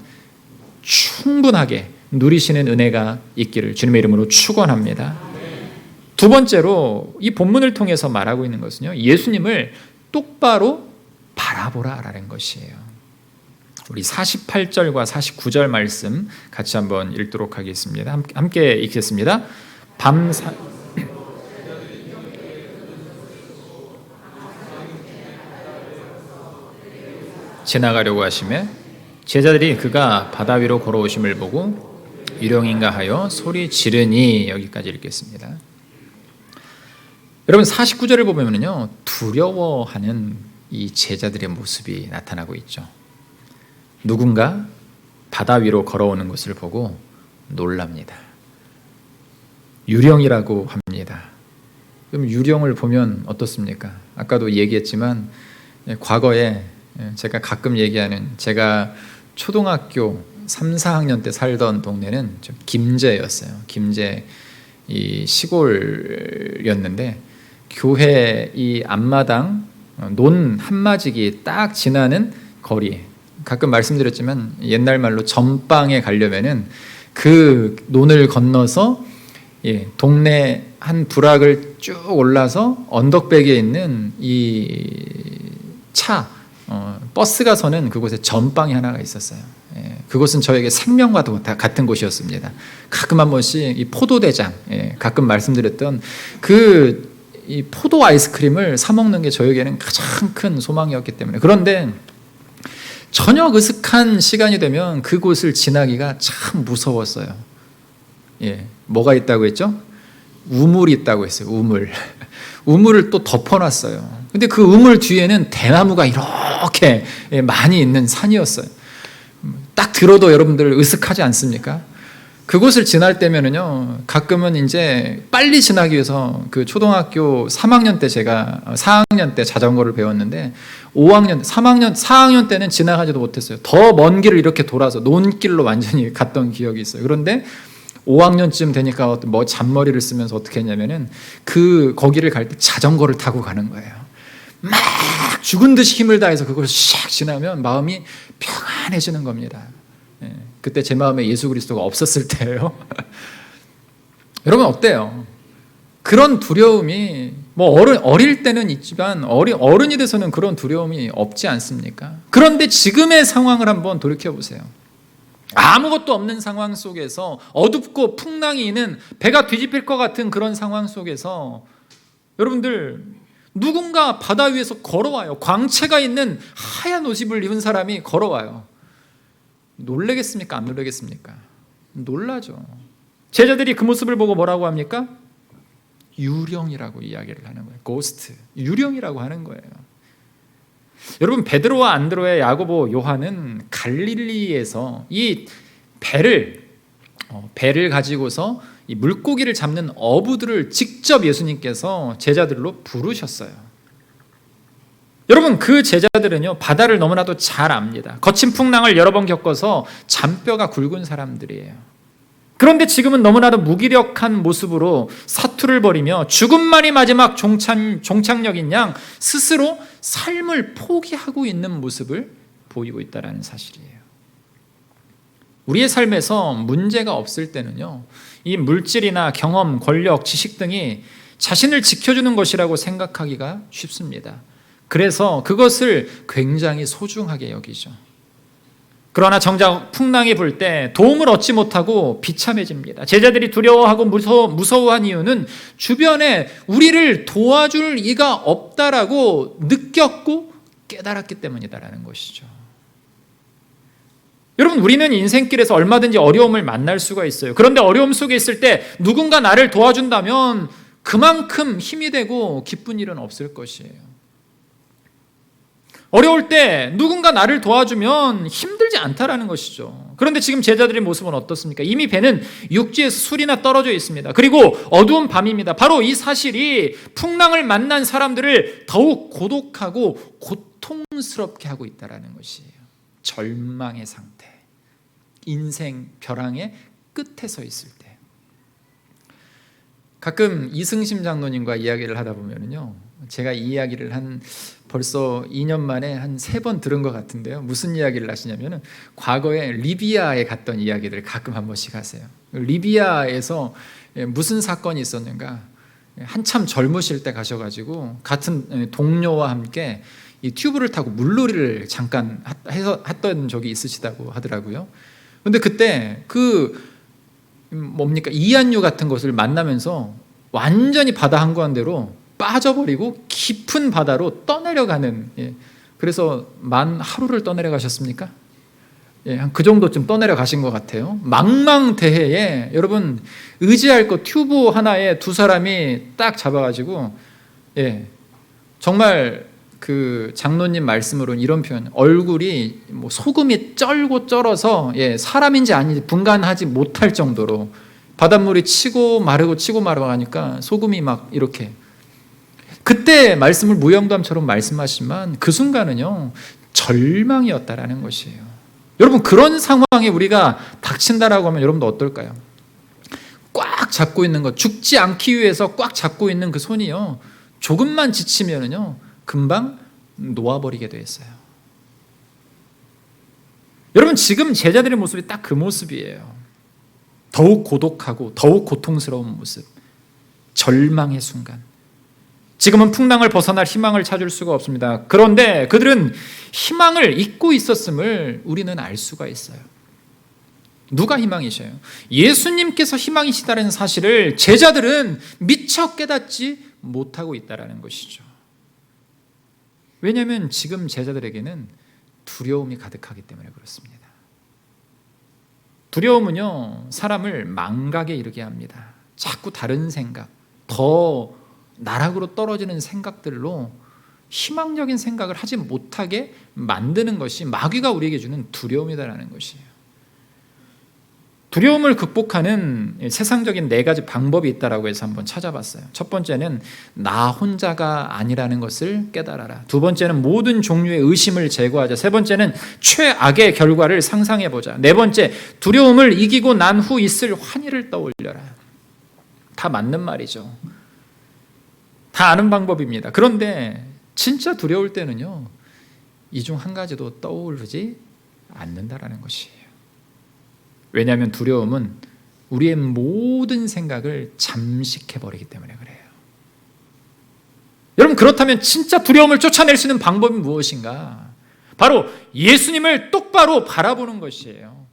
충분하게 누리시는 은혜가 있기를 주님의 이름으로 축원합니다. 두 번째로 이 본문을 통해서 말하고 있는 것은요, 예수님을 똑바로 바라보라라는 것이에요. 우리 48절과 49절 말씀 같이 한번 읽도록 하겠습니다. 함께 읽겠습니다. 지나가려고 하시매 제자들이 그가 바다 위로 걸어오심을 보고 유령인가 하여 소리 지르니, 여기까지 읽겠습니다. 여러분, 49절을 보면요, 두려워하는 이 제자들의 모습이 나타나고 있죠. 누군가 바다 위로 걸어오는 것을 보고 놀랍니다. 유령이라고 합니다. 그럼 유령을 보면 어떻습니까? 아까도 얘기했지만 과거에 제가 가끔 얘기하는, 제가 초등학교 3, 4학년 때 살던 동네는 좀 김제였어요. 김제 이 시골이었는데 교회 이 앞마당 논 한마지기 딱 지나는 거리, 가끔 말씀드렸지만 옛날 말로 전방에 가려면은 그 논을 건너서 동네 한 부락을 쭉 올라서 언덕배기에 있는 이 차, 버스가 서는 그곳에 전방이 하나가 있었어요. 그곳은 저에게 생명과 같은 곳이었습니다. 가끔 한 번씩 이 포도대장, 가끔 말씀드렸던 이 포도 아이스크림을 사 먹는 게 저에게는 가장 큰 소망이었기 때문에. 그런데 저녁 으슥한 시간이 되면 그곳을 지나기가 참 무서웠어요. 뭐가 있다고 했죠? 우물이 있다고 했어요. 우물을 또 덮어놨어요. 근데 그 우물 뒤에는 대나무가 이렇게 많이 있는 산이었어요. 딱 들어도 여러분들 으슥하지 않습니까? 그곳을 지날 때면은요, 가끔은 이제 빨리 지나기 위해서 그 초등학교 3학년 때 제가 4학년 때 자전거를 배웠는데 4학년 때는 지나가지도 못했어요. 더 먼 길을 이렇게 돌아서 논길로 완전히 갔던 기억이 있어요. 그런데 5학년쯤 되니까 뭐 잔머리를 쓰면서 어떻게 했냐면은 거기를 갈 때 자전거를 타고 가는 거예요. 막 죽은 듯이 힘을 다해서 그걸 샥 지나면 마음이 평안해지는 겁니다. 그때 제 마음에 예수 그리스도가 없었을 때예요. 여러분 어때요? 그런 두려움이 뭐 어릴 때는 있지만 어른이 돼서는 그런 두려움이 없지 않습니까? 그런데 지금의 상황을 한번 돌이켜 보세요. 아무것도 없는 상황 속에서, 어둡고 풍랑이 있는 배가 뒤집힐 것 같은 그런 상황 속에서 여러분들, 누군가 바다 위에서 걸어와요. 광채가 있는 하얀 옷 입은 사람이 걸어와요. 놀라겠습니까? 안 놀라겠습니까? 놀라죠. 제자들이 그 모습을 보고 뭐라고 합니까? 유령이라고 이야기를 하는 거예요. 고스트, 유령이라고 하는 거예요. 여러분, 베드로와 안드로의 야고보, 요한은 갈릴리에서 이 배를 가지고서 이 물고기를 잡는 어부들을 직접 예수님께서 제자들로 부르셨어요. 여러분, 그 제자들은요, 바다를 너무나도 잘 압니다. 거친 풍랑을 여러 번 겪어서 잔뼈가 굵은 사람들이에요. 그런데 지금은 너무나도 무기력한 모습으로 사투를 벌이며 죽음만이 마지막 종착역인 양 스스로 삶을 포기하고 있는 모습을 보이고 있다는 사실이에요. 우리의 삶에서 문제가 없을 때는요, 이 물질이나 경험, 권력, 지식 등이 자신을 지켜주는 것이라고 생각하기가 쉽습니다. 그래서 그것을 굉장히 소중하게 여기죠. 그러나 정작 풍랑이 불 때 도움을 얻지 못하고 비참해집니다. 제자들이 두려워하고 무서워한 이유는 주변에 우리를 도와줄 이가 없다라고 느꼈고 깨달았기 때문이다라는 것이죠. 여러분, 우리는 인생길에서 얼마든지 어려움을 만날 수가 있어요. 그런데 어려움 속에 있을 때 누군가 나를 도와준다면 그만큼 힘이 되고 기쁜 일은 없을 것이에요. 어려울 때 누군가 나를 도와주면 힘들지 않다라는 것이죠. 그런데 지금 제자들의 모습은 어떻습니까? 이미 배는 육지에서 술이나 떨어져 있습니다. 그리고 어두운 밤입니다. 바로 이 사실이 풍랑을 만난 사람들을 더욱 고독하고 고통스럽게 하고 있다는 것이에요. 절망의 상태, 인생 벼랑의 끝에 서 있을 때. 가끔 이승심 장로님과 이야기를 하다 보면요, 제가 이 이야기를 벌써 2년 만에 한 3번 들은 것 같은데요. 무슨 이야기를 하시냐면은 과거에 리비아에 갔던 이야기들을 가끔 한 번씩 하세요. 리비아에서 무슨 사건이 있었는가? 한참 젊으실 때 가셔가지고 같은 동료와 함께 이 튜브를 타고 물놀이를 잠깐 했던 적이 있으시다고 하더라고요. 그런데 그때 이안류 같은 것을 만나면서 완전히 바다 한가운데로 빠져버리고 깊은 바다로 떠내려가는, 그래서 만 하루를 떠내려가셨습니까? 한 그 정도쯤 떠내려가신 것 같아요. 망망대해에 여러분 의지할 것 튜브 하나에 두 사람이 딱 잡아가지고 정말 그 장로님 말씀으로는 이런 표현, 얼굴이 뭐 소금이 쩔고 쩔어서 사람인지 아닌지 분간하지 못할 정도로 바닷물이 치고 마르고 치고 마르고 하니까 소금이 막 이렇게, 그때 말씀을 무영담처럼 말씀하시지만 그 순간은요 절망이었다라는 것이에요. 여러분, 그런 상황에 우리가 닥친다라고 하면 여러분도 어떨까요? 꽉 잡고 있는 것, 죽지 않기 위해서 꽉 잡고 있는 그 손이요 조금만 지치면은요 금방 놓아버리게 돼 있어요. 여러분, 지금 제자들의 모습이 딱 그 모습이에요. 더욱 고독하고 더욱 고통스러운 모습, 절망의 순간. 지금은 풍랑을 벗어날 희망을 찾을 수가 없습니다. 그런데 그들은 희망을 잊고 있었음을 우리는 알 수가 있어요. 누가 희망이셔요? 예수님께서 희망이시다는 사실을 제자들은 미처 깨닫지 못하고 있다는 것이죠. 왜냐하면 지금 제자들에게는 두려움이 가득하기 때문에 그렇습니다. 두려움은요 사람을 망각에 이르게 합니다. 자꾸 다른 생각, 더 나락으로 떨어지는 생각들로 희망적인 생각을 하지 못하게 만드는 것이 마귀가 우리에게 주는 두려움이다라는 것이에요. 두려움을 극복하는 세상적인 4가지 방법이 있다라고 해서 한번 찾아봤어요. 첫 번째는 나 혼자가 아니라는 것을 깨달아라. 두 번째는 모든 종류의 의심을 제거하자. 세 번째는 최악의 결과를 상상해보자. 네 번째, 두려움을 이기고 난 후 있을 환희를 떠올려라. 다 맞는 말이죠. 다 아는 방법입니다. 그런데 진짜 두려울 때는요 이 중 한 가지도 떠오르지 않는다라는 것이에요. 왜냐하면 두려움은 우리의 모든 생각을 잠식해버리기 때문에 그래요. 여러분, 그렇다면 진짜 두려움을 쫓아낼 수 있는 방법이 무엇인가? 바로 예수님을 똑바로 바라보는 것이에요.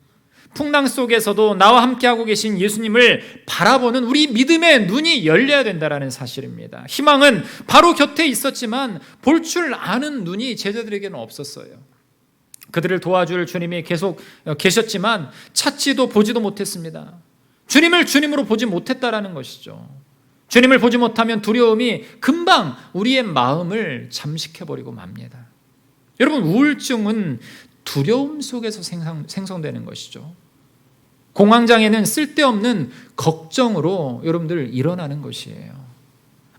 풍랑 속에서도 나와 함께하고 계신 예수님을 바라보는 우리 믿음의 눈이 열려야 된다는 사실입니다. 희망은 바로 곁에 있었지만 볼 줄 아는 눈이 제자들에게는 없었어요. 그들을 도와줄 주님이 계속 계셨지만 찾지도 보지도 못했습니다. 주님을 주님으로 보지 못했다라는 것이죠. 주님을 보지 못하면 두려움이 금방 우리의 마음을 잠식해버리고 맙니다. 여러분, 우울증은 두려움 속에서 생성되는 것이죠. 공황장애는 쓸데없는 걱정으로 여러분들 일어나는 것이에요.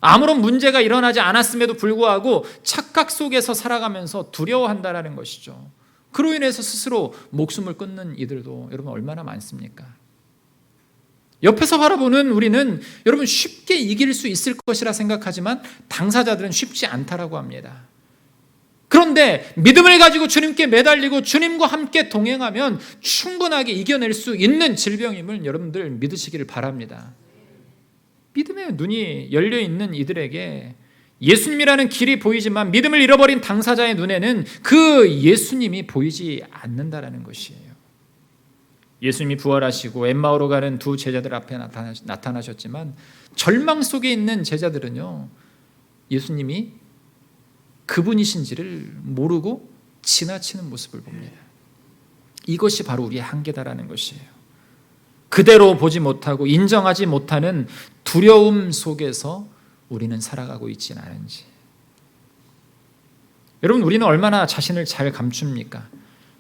아무런 문제가 일어나지 않았음에도 불구하고 착각 속에서 살아가면서 두려워한다라는 것이죠. 그로 인해서 스스로 목숨을 끊는 이들도 여러분 얼마나 많습니까? 옆에서 바라보는 우리는 여러분 쉽게 이길 수 있을 것이라 생각하지만 당사자들은 쉽지 않다라고 합니다. 그런데 믿음을 가지고 주님께 매달리고 주님과 함께 동행하면 충분하게 이겨낼 수 있는 질병임을 여러분들 믿으시기를 바랍니다. 믿음의 눈이 열려있는 이들에게 예수님이라는 길이 보이지만 믿음을 잃어버린 당사자의 눈에는 그 예수님이 보이지 않는다라는 것이에요. 예수님이 부활하시고 엠마오로 가는 두 제자들 앞에 나타나셨지만 절망 속에 있는 제자들은요 예수님이 그분이신지를 모르고 지나치는 모습을 봅니다. 이것이 바로 우리의 한계다라는 것이에요. 그대로 보지 못하고 인정하지 못하는 두려움 속에서 우리는 살아가고 있지는 않은지. 여러분, 우리는 얼마나 자신을 잘 감춥니까?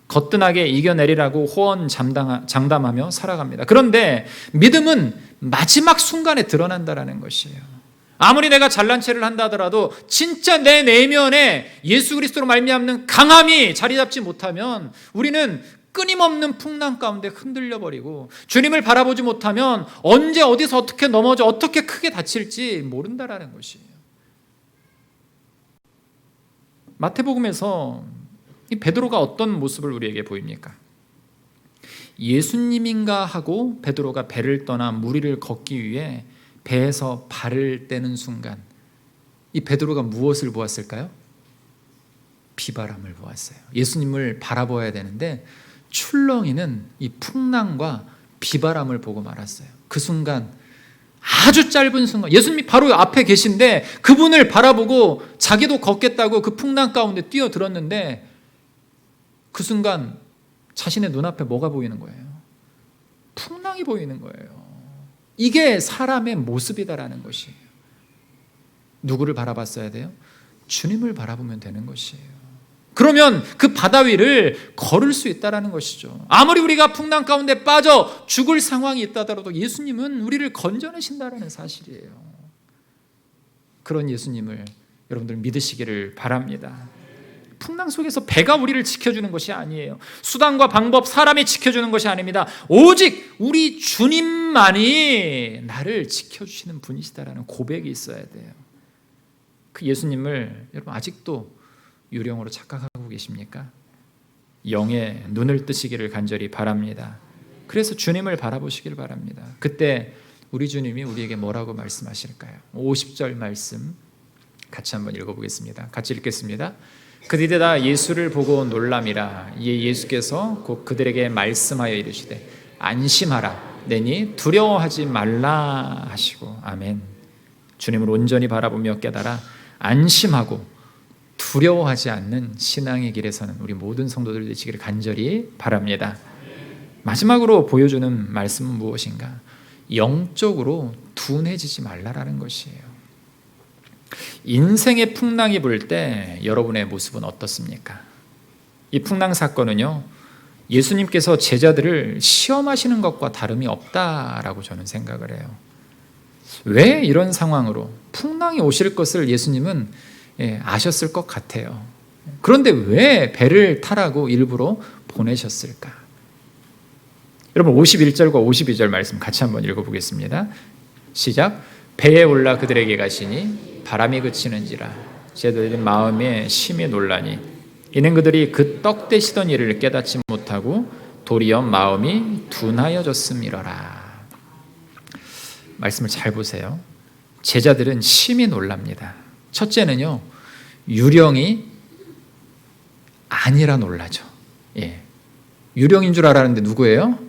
거뜬하게 이겨내리라고 호언장담하며 살아갑니다. 그런데 믿음은 마지막 순간에 드러난다라는 것이에요. 아무리 내가 잘난 체를 한다 하더라도 진짜 내 내면에 예수 그리스도로 말미암는 강함이 자리 잡지 못하면 우리는 끊임없는 풍랑 가운데 흔들려버리고 주님을 바라보지 못하면 언제 어디서 어떻게 넘어져 어떻게 크게 다칠지 모른다라는 것이에요. 마태복음에서 이 베드로가 어떤 모습을 우리에게 보입니까? 예수님인가 하고 베드로가 배를 떠나 물 위를 걷기 위해 배에서 발을 떼는 순간 이 베드로가 무엇을 보았을까요? 비바람을 보았어요. 예수님을 바라봐야 되는데 출렁이는 이 풍랑과 비바람을 보고 말았어요. 그 순간, 아주 짧은 순간, 예수님이 바로 앞에 계신데 그분을 바라보고 자기도 걷겠다고 그 풍랑 가운데 뛰어들었는데 그 순간 자신의 눈앞에 뭐가 보이는 거예요? 풍랑이 보이는 거예요. 이게 사람의 모습이다라는 것이에요. 누구를 바라봤어야 돼요? 주님을 바라보면 되는 것이에요. 그러면 그 바다 위를 걸을 수 있다는 것이죠. 아무리 우리가 풍랑 가운데 빠져 죽을 상황이 있다더라도 예수님은 우리를 건져내신다는 사실이에요. 그런 예수님을 여러분들 믿으시기를 바랍니다. 풍랑 속에서 배가 우리를 지켜주는 것이 아니에요. 수단과 방법, 사람이 지켜주는 것이 아닙니다. 오직 우리 주님만이 나를 지켜주시는 분이시다라는 고백이 있어야 돼요. 그 예수님을 여러분 아직도 유령으로 착각하고 계십니까? 영의 눈을 뜨시기를 간절히 바랍니다. 그래서 주님을 바라보시길 바랍니다. 그때 우리 주님이 우리에게 뭐라고 말씀하실까요? 50절 말씀 같이 한번 읽어보겠습니다. 같이 읽겠습니다. 그들이 다 예수를 보고 놀람이라. 이에 예수께서 곧 그들에게 말씀하여 이르시되 안심하라. 내니 두려워하지 말라 하시고. 아멘. 주님을 온전히 바라보며 깨달아 안심하고 두려워하지 않는 신앙의 길에 서는 우리 모든 성도들 되시기를 간절히 바랍니다. 마지막으로 보여주는 말씀은 무엇인가? 영적으로 둔해지지 말라라는 것이에요. 인생의 풍랑이 불 때 여러분의 모습은 어떻습니까? 이 풍랑 사건은요, 예수님께서 제자들을 시험하시는 것과 다름이 없다라고 저는 생각을 해요. 왜 이런 상황으로 풍랑이 오실 것을 예수님은 아셨을 것 같아요. 그런데 왜 배를 타라고 일부러 보내셨을까? 여러분 51절과 52절 말씀 같이 한번 읽어보겠습니다. 시작. 배에 올라 그들에게 가시니 바람이 그치는지라 제자들의 마음에 심히 놀라니 이는 그들이 그 떡 되시던 일을 깨닫지 못하고 도리어 마음이 둔하여졌음이러라. 말씀을 잘 보세요. 제자들은 심히 놀랍니다. 첫째는요, 유령이 아니라 놀라죠. 유령인 줄 알았는데 누구예요?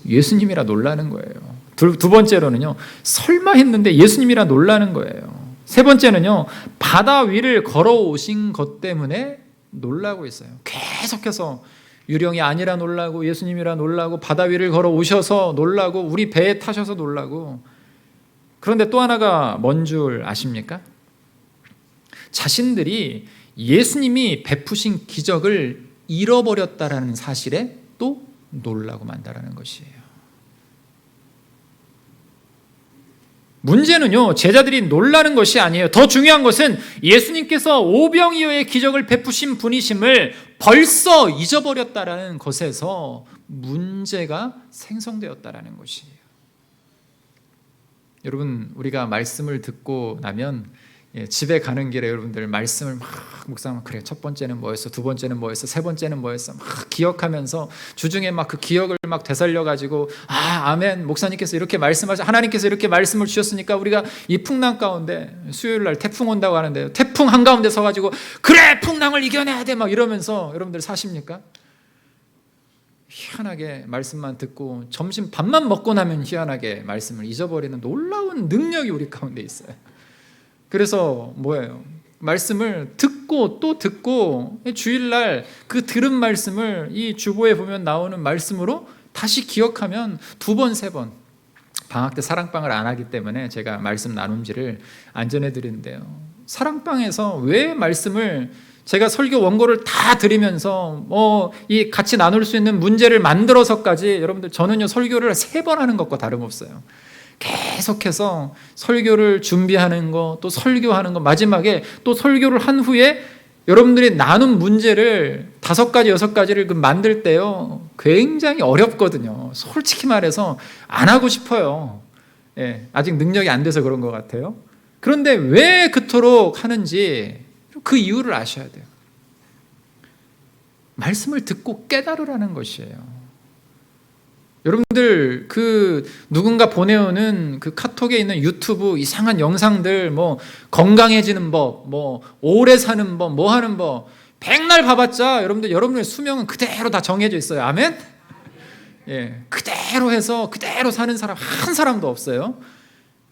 예수님이라 놀라는 거예요. 두 번째로는요, 설마 했는데 예수님이라 놀라는 거예요. 세 번째는요, 바다 위를 걸어오신 것 때문에 놀라고 있어요. 계속해서 유령이 아니라 놀라고 예수님이라 놀라고 바다 위를 걸어오셔서 놀라고 우리 배에 타셔서 놀라고. 그런데 또 하나가 뭔 줄 아십니까? 자신들이 예수님이 베푸신 기적을 잃어버렸다라는 사실에 또 놀라고 만다라는 것이에요. 문제는요, 제자들이 놀라는 것이 아니에요. 더 중요한 것은 예수님께서 오병이어의 기적을 베푸신 분이심을 벌써 잊어버렸다라는 것에서 문제가 생성되었다라는 것이에요. 여러분, 우리가 말씀을 듣고 나면 집에 가는 길에 여러분들 말씀을 막 묵상하면 그래, 첫 번째는 뭐였어, 두 번째는 뭐였어, 세 번째는 뭐였어 막 기억하면서 주중에 막 그 기억을 막 되살려가지고 아멘, 목사님께서 이렇게 말씀하셔, 하나님께서 이렇게 말씀을 주셨으니까 우리가 이 풍랑 가운데 수요일날 태풍 온다고 하는데 태풍 한가운데 서가지고 그래, 풍랑을 이겨내야 돼 막 이러면서 여러분들 사십니까? 희한하게 말씀만 듣고 점심 밥만 먹고 나면 희한하게 말씀을 잊어버리는 놀라운 능력이 우리 가운데 있어요. 그래서 뭐예요? 말씀을 듣고 또 듣고 주일날 그 들은 말씀을 이 주보에 보면 나오는 말씀으로 다시 기억하면 두 번, 세 번. 방학 때 사랑방을 안 하기 때문에 제가 말씀 나눔지를 안 전해드리는데요. 사랑방에서 왜 말씀을 제가 설교 원고를 다 드리면서 이 같이 나눌 수 있는 문제를 만들어서까지 여러분들 저는요 설교를 3번 하는 것과 다름없어요. 계속해서 설교를 준비하는 거, 또 설교하는 거, 마지막에 또 설교를 한 후에 여러분들이 나눈 문제를 5가지, 6가지를 만들 때요 굉장히 어렵거든요. 솔직히 말해서 안 하고 싶어요. 아직 능력이 안 돼서 그런 것 같아요. 그런데 왜 그토록 하는지 그 이유를 아셔야 돼요. 말씀을 듣고 깨달으라는 것이에요. 여러분들 누군가 보내오는 그 카톡에 있는 유튜브 이상한 영상들, 건강해지는 법, 오래 사는 법, 하는 법, 백날 봐봤자 여러분의 수명은 그대로 다 정해져 있어요. 아멘? 그대로 해서 그대로 사는 사람 한 사람도 없어요.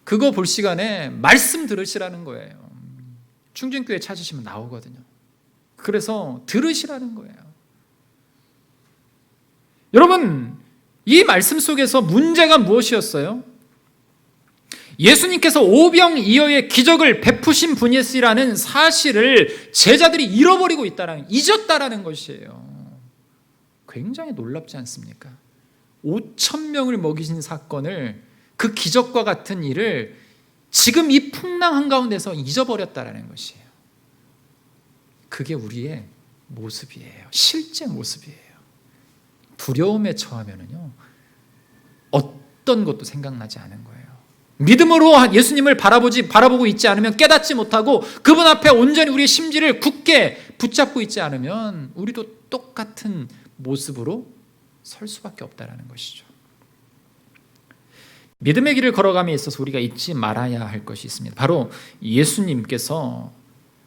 그거 볼 시간에 말씀 들으시라는 거예요. 충진교회 찾으시면 나오거든요. 그래서 들으시라는 거예요. 여러분, 이 말씀 속에서 문제가 무엇이었어요? 예수님께서 오병이어의 기적을 베푸신 분이시라는 사실을 제자들이 잊었다라는 것이에요. 굉장히 놀랍지 않습니까? 5,000명을 먹이신 사건을, 그 기적과 같은 일을 지금 이 풍랑 한가운데서 잊어버렸다라는 것이에요. 그게 우리의 모습이에요. 실제 모습이에요. 두려움에 처하면은요, 어떤 것도 생각나지 않은 거예요. 믿음으로 예수님을 바라보고 있지 않으면, 깨닫지 못하고 그분 앞에 온전히 우리의 심지를 굳게 붙잡고 있지 않으면 우리도 똑같은 모습으로 설 수밖에 없다라는 것이죠. 믿음의 길을 걸어감에 있어서 우리가 잊지 말아야 할 것이 있습니다. 바로 예수님께서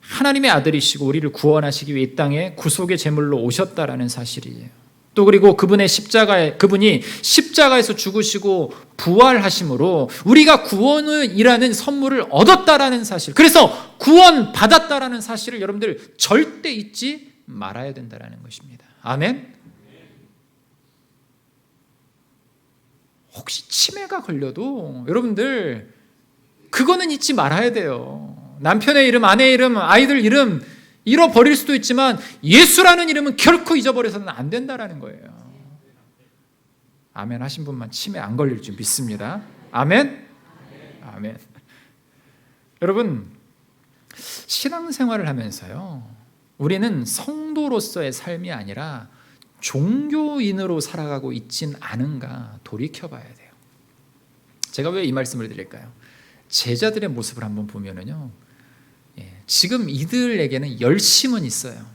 하나님의 아들이시고 우리를 구원하시기 위해 이 땅에 구속의 제물로 오셨다라는 사실이에요. 또 그리고 그분이 십자가에서 죽으시고 부활하심으로 우리가 구원이라는 선물을 얻었다라는 사실, 그래서 구원 받았다라는 사실을 여러분들 절대 잊지 말아야 된다라는 것입니다. 아멘. 혹시 치매가 걸려도 여러분들 그거는 잊지 말아야 돼요. 남편의 이름, 아내의 이름, 아이들 이름 잃어버릴 수도 있지만 예수라는 이름은 결코 잊어버려서는 안 된다라는 거예요. 아멘 하신 분만 치매 안 걸릴 줄 믿습니다. 아멘? 아멘. 여러분, 신앙생활을 하면서요, 우리는 성도로서의 삶이 아니라 종교인으로 살아가고 있진 않은가 돌이켜봐야 돼요. 제가 왜 이 말씀을 드릴까요? 제자들의 모습을 한번 보면은요, 지금 이들에게는 열심은 있어요.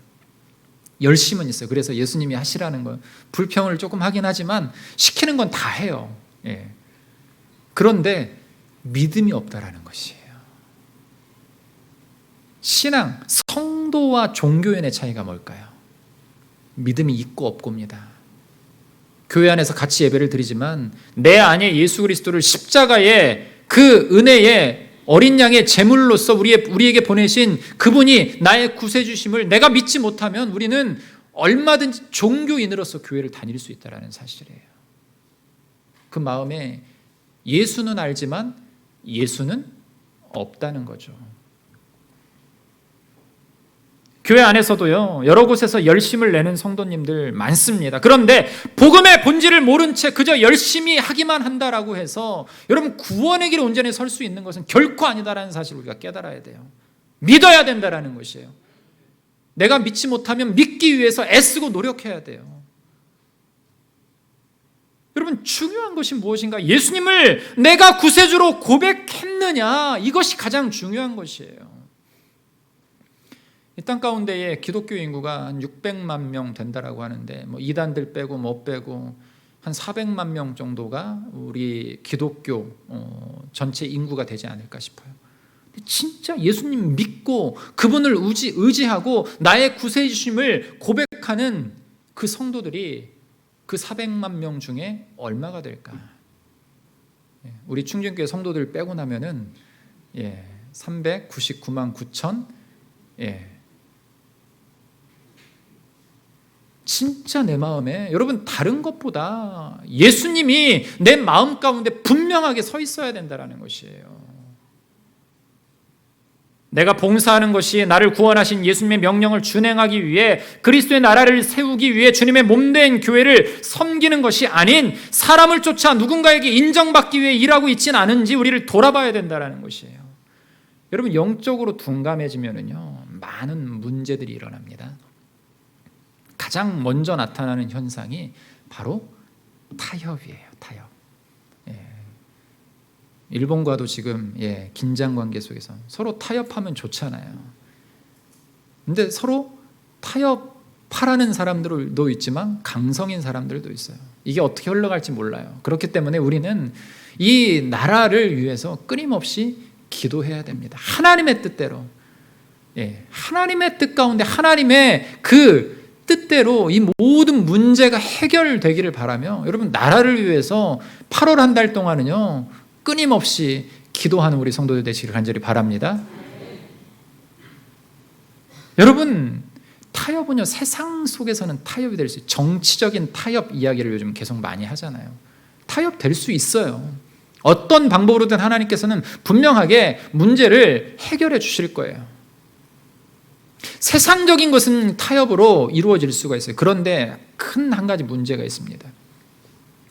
열심은 있어요. 그래서 예수님이 하시라는 건 불평을 조금 하긴 하지만 시키는 건 다 해요. 그런데 믿음이 없다라는 것이에요. 신앙, 성도와 종교인의 차이가 뭘까요? 믿음이 있고 없고입니다. 교회 안에서 같이 예배를 드리지만 내 안에 예수 그리스도를 십자가의 그 은혜의 어린 양의 제물로서 우리에게 보내신 그분이 나의 구세주심을 내가 믿지 못하면 우리는 얼마든지 종교인으로서 교회를 다닐 수 있다는 사실이에요. 그 마음에 예수는 알지만 예수는 없다는 거죠. 교회 안에서도요, 여러 곳에서 열심을 내는 성도님들 많습니다. 그런데 복음의 본질을 모른 채 그저 열심히 하기만 한다라고 해서 여러분 구원의 길 온전히 설 수 있는 것은 결코 아니다라는 사실을 우리가 깨달아야 돼요. 믿어야 된다라는 것이에요. 내가 믿지 못하면 믿기 위해서 애쓰고 노력해야 돼요. 여러분, 중요한 것이 무엇인가? 예수님을 내가 구세주로 고백했느냐, 이것이 가장 중요한 것이에요. 이 땅 가운데에 기독교 인구가 한 600만 명 된다라고 하는데, 뭐 이단들 빼고 뭐 빼고 한 400만 명 정도가 우리 기독교 전체 인구가 되지 않을까 싶어요. 진짜 예수님 믿고 그분을 의지하고 나의 구세주심을 고백하는 그 성도들이 그 400만 명 중에 얼마가 될까? 우리 충진교회 성도들 빼고 나면은 399만 9천. 진짜 내 마음에 여러분 다른 것보다 예수님이 내 마음 가운데 분명하게 서 있어야 된다는 것이에요. 내가 봉사하는 것이 나를 구원하신 예수님의 명령을 준행하기 위해 그리스도의 나라를 세우기 위해 주님의 몸된 교회를 섬기는 것이 아닌 사람을 쫓아 누군가에게 인정받기 위해 일하고 있지는 않은지 우리를 돌아봐야 된다는 것이에요. 여러분, 영적으로 둔감해지면은요, 많은 문제들이 일어납니다. 가장 먼저 나타나는 현상이 바로 타협이에요. 타협. 일본과도 지금 긴장 관계 속에서 서로 타협하면 좋잖아요. 근데 서로 타협하라는 사람들도 있지만 강성인 사람들도 있어요. 이게 어떻게 흘러갈지 몰라요. 그렇기 때문에 우리는 이 나라를 위해서 끊임없이 기도해야 됩니다. 하나님의 뜻대로. 하나님의 뜻 가운데 하나님의 그 뜻대로 이 모든 문제가 해결되기를 바라며, 여러분 나라를 위해서 8월 한 달 동안은요 끊임없이 기도하는 우리 성도들 되시기를 간절히 바랍니다. 여러분, 타협은요 세상 속에서는 타협이 될 수 있어요. 정치적인 타협 이야기를 요즘 계속 많이 하잖아요. 타협 될 수 있어요. 어떤 방법으로든 하나님께서는 분명하게 문제를 해결해 주실 거예요. 세상적인 것은 타협으로 이루어질 수가 있어요. 그런데 큰 한 가지 문제가 있습니다.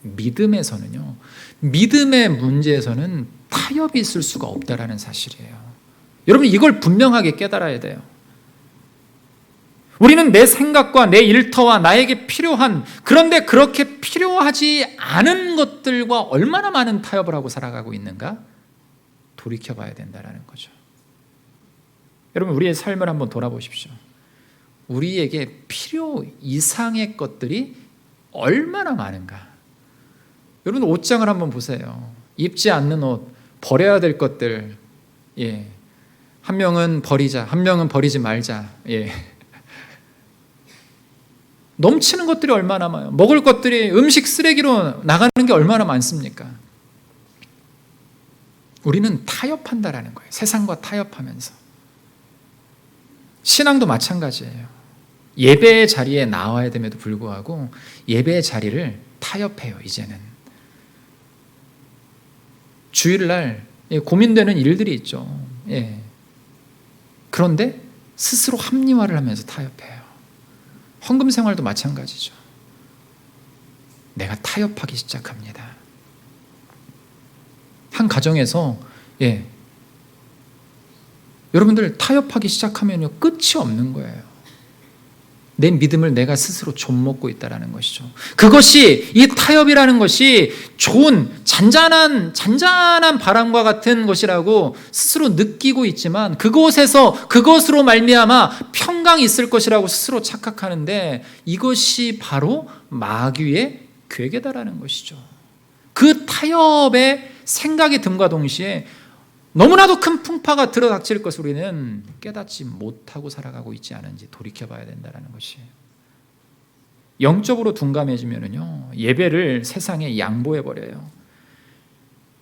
믿음에서는요, 믿음의 문제에서는 타협이 있을 수가 없다라는 사실이에요. 여러분, 이걸 분명하게 깨달아야 돼요. 우리는 내 생각과 내 일터와 나에게 필요한, 그런데 그렇게 필요하지 않은 것들과 얼마나 많은 타협을 하고 살아가고 있는가 돌이켜봐야 된다는 거죠. 여러분, 우리의 삶을 한번 돌아보십시오. 우리에게 필요 이상의 것들이 얼마나 많은가. 여러분, 옷장을 한번 보세요. 입지 않는 옷, 버려야 될 것들, 한 명은 버리자, 한 명은 버리지 말자. 넘치는 것들이 얼마나 많아요. 먹을 것들이 음식 쓰레기로 나가는 게 얼마나 많습니까? 우리는 타협한다라는 거예요. 세상과 타협하면서. 신앙도 마찬가지예요. 예배의 자리에 나와야 됨에도 불구하고 예배의 자리를 타협해요. 이제는 주일날 고민되는 일들이 있죠. 그런데 스스로 합리화를 하면서 타협해요. 헌금 생활도 마찬가지죠. 내가 타협하기 시작합니다. 한 가정에서 여러분들 타협하기 시작하면요, 끝이 없는 거예요. 내 믿음을 내가 스스로 좀먹고 있다는 것이죠. 그것이, 이 타협이라는 것이 좋은 잔잔한 바람과 같은 것이라고 스스로 느끼고 있지만, 그것으로 말미암아 평강이 있을 것이라고 스스로 착각하는데, 이것이 바로 마귀의 괴계다라는 것이죠. 그 타협의 생각이 듦과 동시에 너무나도 큰 풍파가 들어닥칠 것을 우리는 깨닫지 못하고 살아가고 있지 않은지 돌이켜봐야 된다는 것이에요. 영적으로 둔감해지면요, 예배를 세상에 양보해버려요.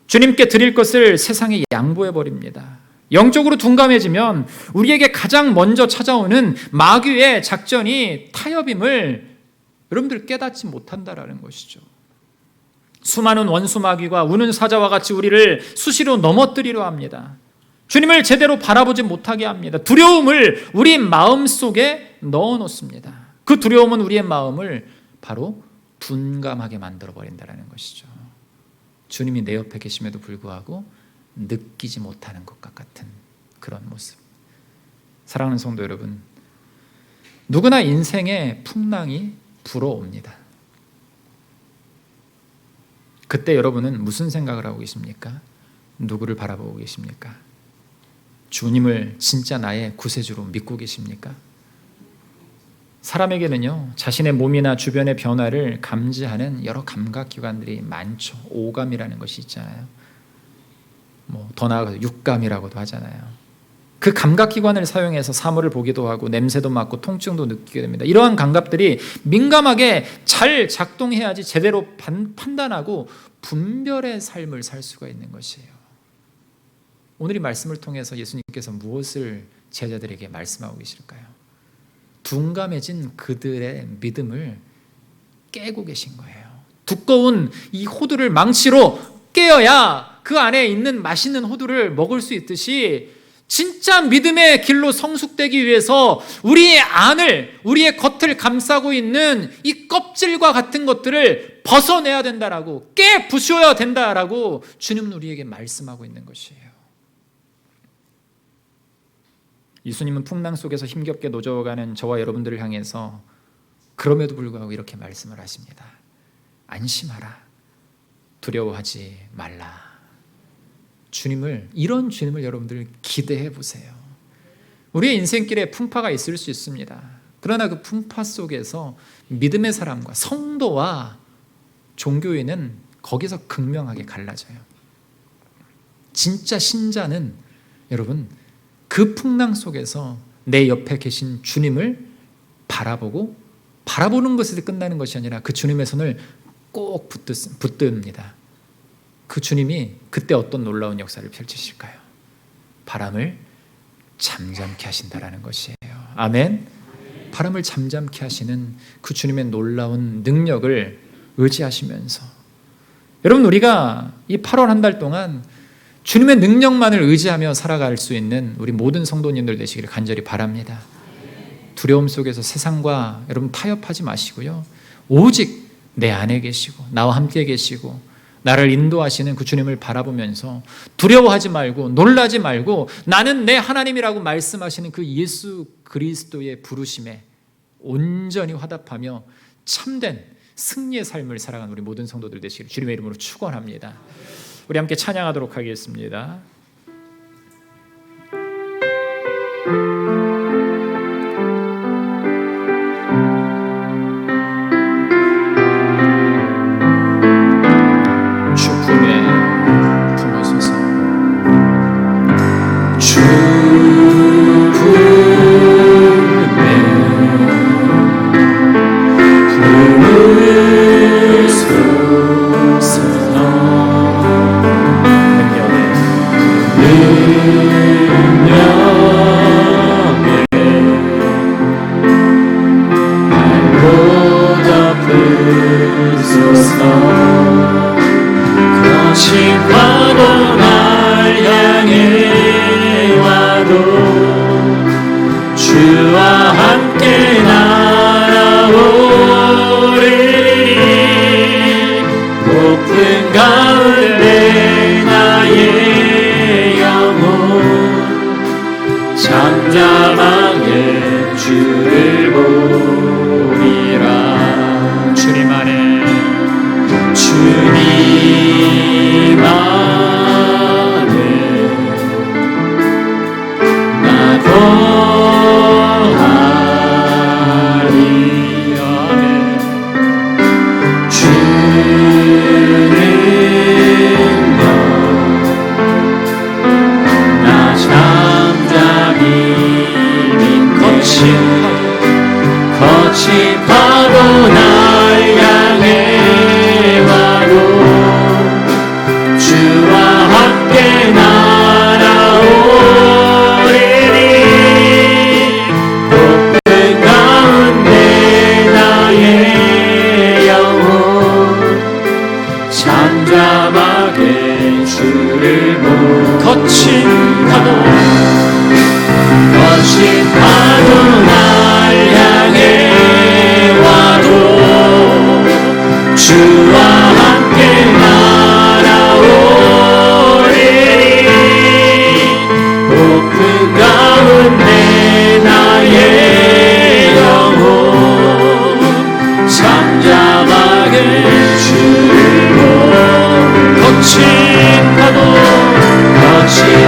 주님께 드릴 것을 세상에 양보해버립니다. 영적으로 둔감해지면 우리에게 가장 먼저 찾아오는 마귀의 작전이 타협임을 여러분들 깨닫지 못한다라는 것이죠. 수많은 원수 마귀가 우는 사자와 같이 우리를 수시로 넘어뜨리려 합니다. 주님을 제대로 바라보지 못하게 합니다. 두려움을 우리 마음속에 넣어놓습니다. 그 두려움은 우리의 마음을 바로 둔감하게 만들어버린다는 것이죠. 주님이 내 옆에 계심에도 불구하고 느끼지 못하는 것과 같은 그런 모습. 사랑하는 성도 여러분, 누구나 인생에 풍랑이 불어옵니다. 그때 여러분은 무슨 생각을 하고 계십니까? 누구를 바라보고 계십니까? 주님을 진짜 나의 구세주로 믿고 계십니까? 사람에게는요, 자신의 몸이나 주변의 변화를 감지하는 여러 감각기관들이 많죠. 오감이라는 것이 있잖아요. 더 나아가서 육감이라고도 하잖아요. 그 감각기관을 사용해서 사물을 보기도 하고 냄새도 맡고 통증도 느끼게 됩니다. 이러한 감각들이 민감하게 잘 작동해야지 제대로 판단하고 분별의 삶을 살 수가 있는 것이에요. 오늘 이 말씀을 통해서 예수님께서 무엇을 제자들에게 말씀하고 계실까요? 둔감해진 그들의 믿음을 깨고 계신 거예요. 두꺼운 이 호두를 망치로 깨어야 그 안에 있는 맛있는 호두를 먹을 수 있듯이, 진짜 믿음의 길로 성숙되기 위해서 우리의 우리의 겉을 감싸고 있는 이 껍질과 같은 것들을 벗어내야 된다라고, 깨부셔야 된다라고 주님은 우리에게 말씀하고 있는 것이에요. 예수님은 풍랑 속에서 힘겹게 노져가는 저와 여러분들을 향해서 그럼에도 불구하고 이렇게 말씀을 하십니다. 안심하라. 두려워하지 말라. 이런 주님을 여러분들 기대해 보세요. 우리의 인생길에 풍파가 있을 수 있습니다. 그러나 그 풍파 속에서 믿음의 사람과 성도와 종교인은 거기서 극명하게 갈라져요. 진짜 신자는 여러분, 그 풍랑 속에서 내 옆에 계신 주님을 바라보는 것에서 끝나는 것이 아니라 그 주님의 손을 꼭 붙듭니다. 그 주님이 그때 어떤 놀라운 역사를 펼치실까요? 바람을 잠잠케 하신다라는 것이에요. 아멘. 바람을 잠잠케 하시는 그 주님의 놀라운 능력을 의지하시면서 여러분, 우리가 이 8월 한 달 동안 주님의 능력만을 의지하며 살아갈 수 있는 우리 모든 성도님들 되시기를 간절히 바랍니다. 두려움 속에서 세상과 여러분 타협하지 마시고요. 오직 내 안에 계시고 나와 함께 계시고 나를 인도하시는 그 주님을 바라보면서 두려워하지 말고 놀라지 말고 나는 내 하나님이라고 말씀하시는 그 예수 그리스도의 부르심에 온전히 화답하며 참된 승리의 삶을 살아가는 우리 모든 성도들 되시기를 주님의 이름으로 축원합니다. 우리 함께 찬양하도록 하겠습니다. 주 품에 품으소서. 주 거친 파도 날 향해 와도 주와 함께 날아오리니 높은 가운데 나의 영혼 잠잠하게 주를 보리라. 주님 안에 주님 안에 나 거하리. 아멘. 주는 나 잠잠히 거친 파도 날 향해 와도 주와 함께 날아오리니 높은 가운데 나의 영혼 잠잠하게 주를 보고 거친 파도 날 향해 와도 주와 함께 날아오리니 높은 가운데 나의 영혼 잠잠하게 주를 보고 거친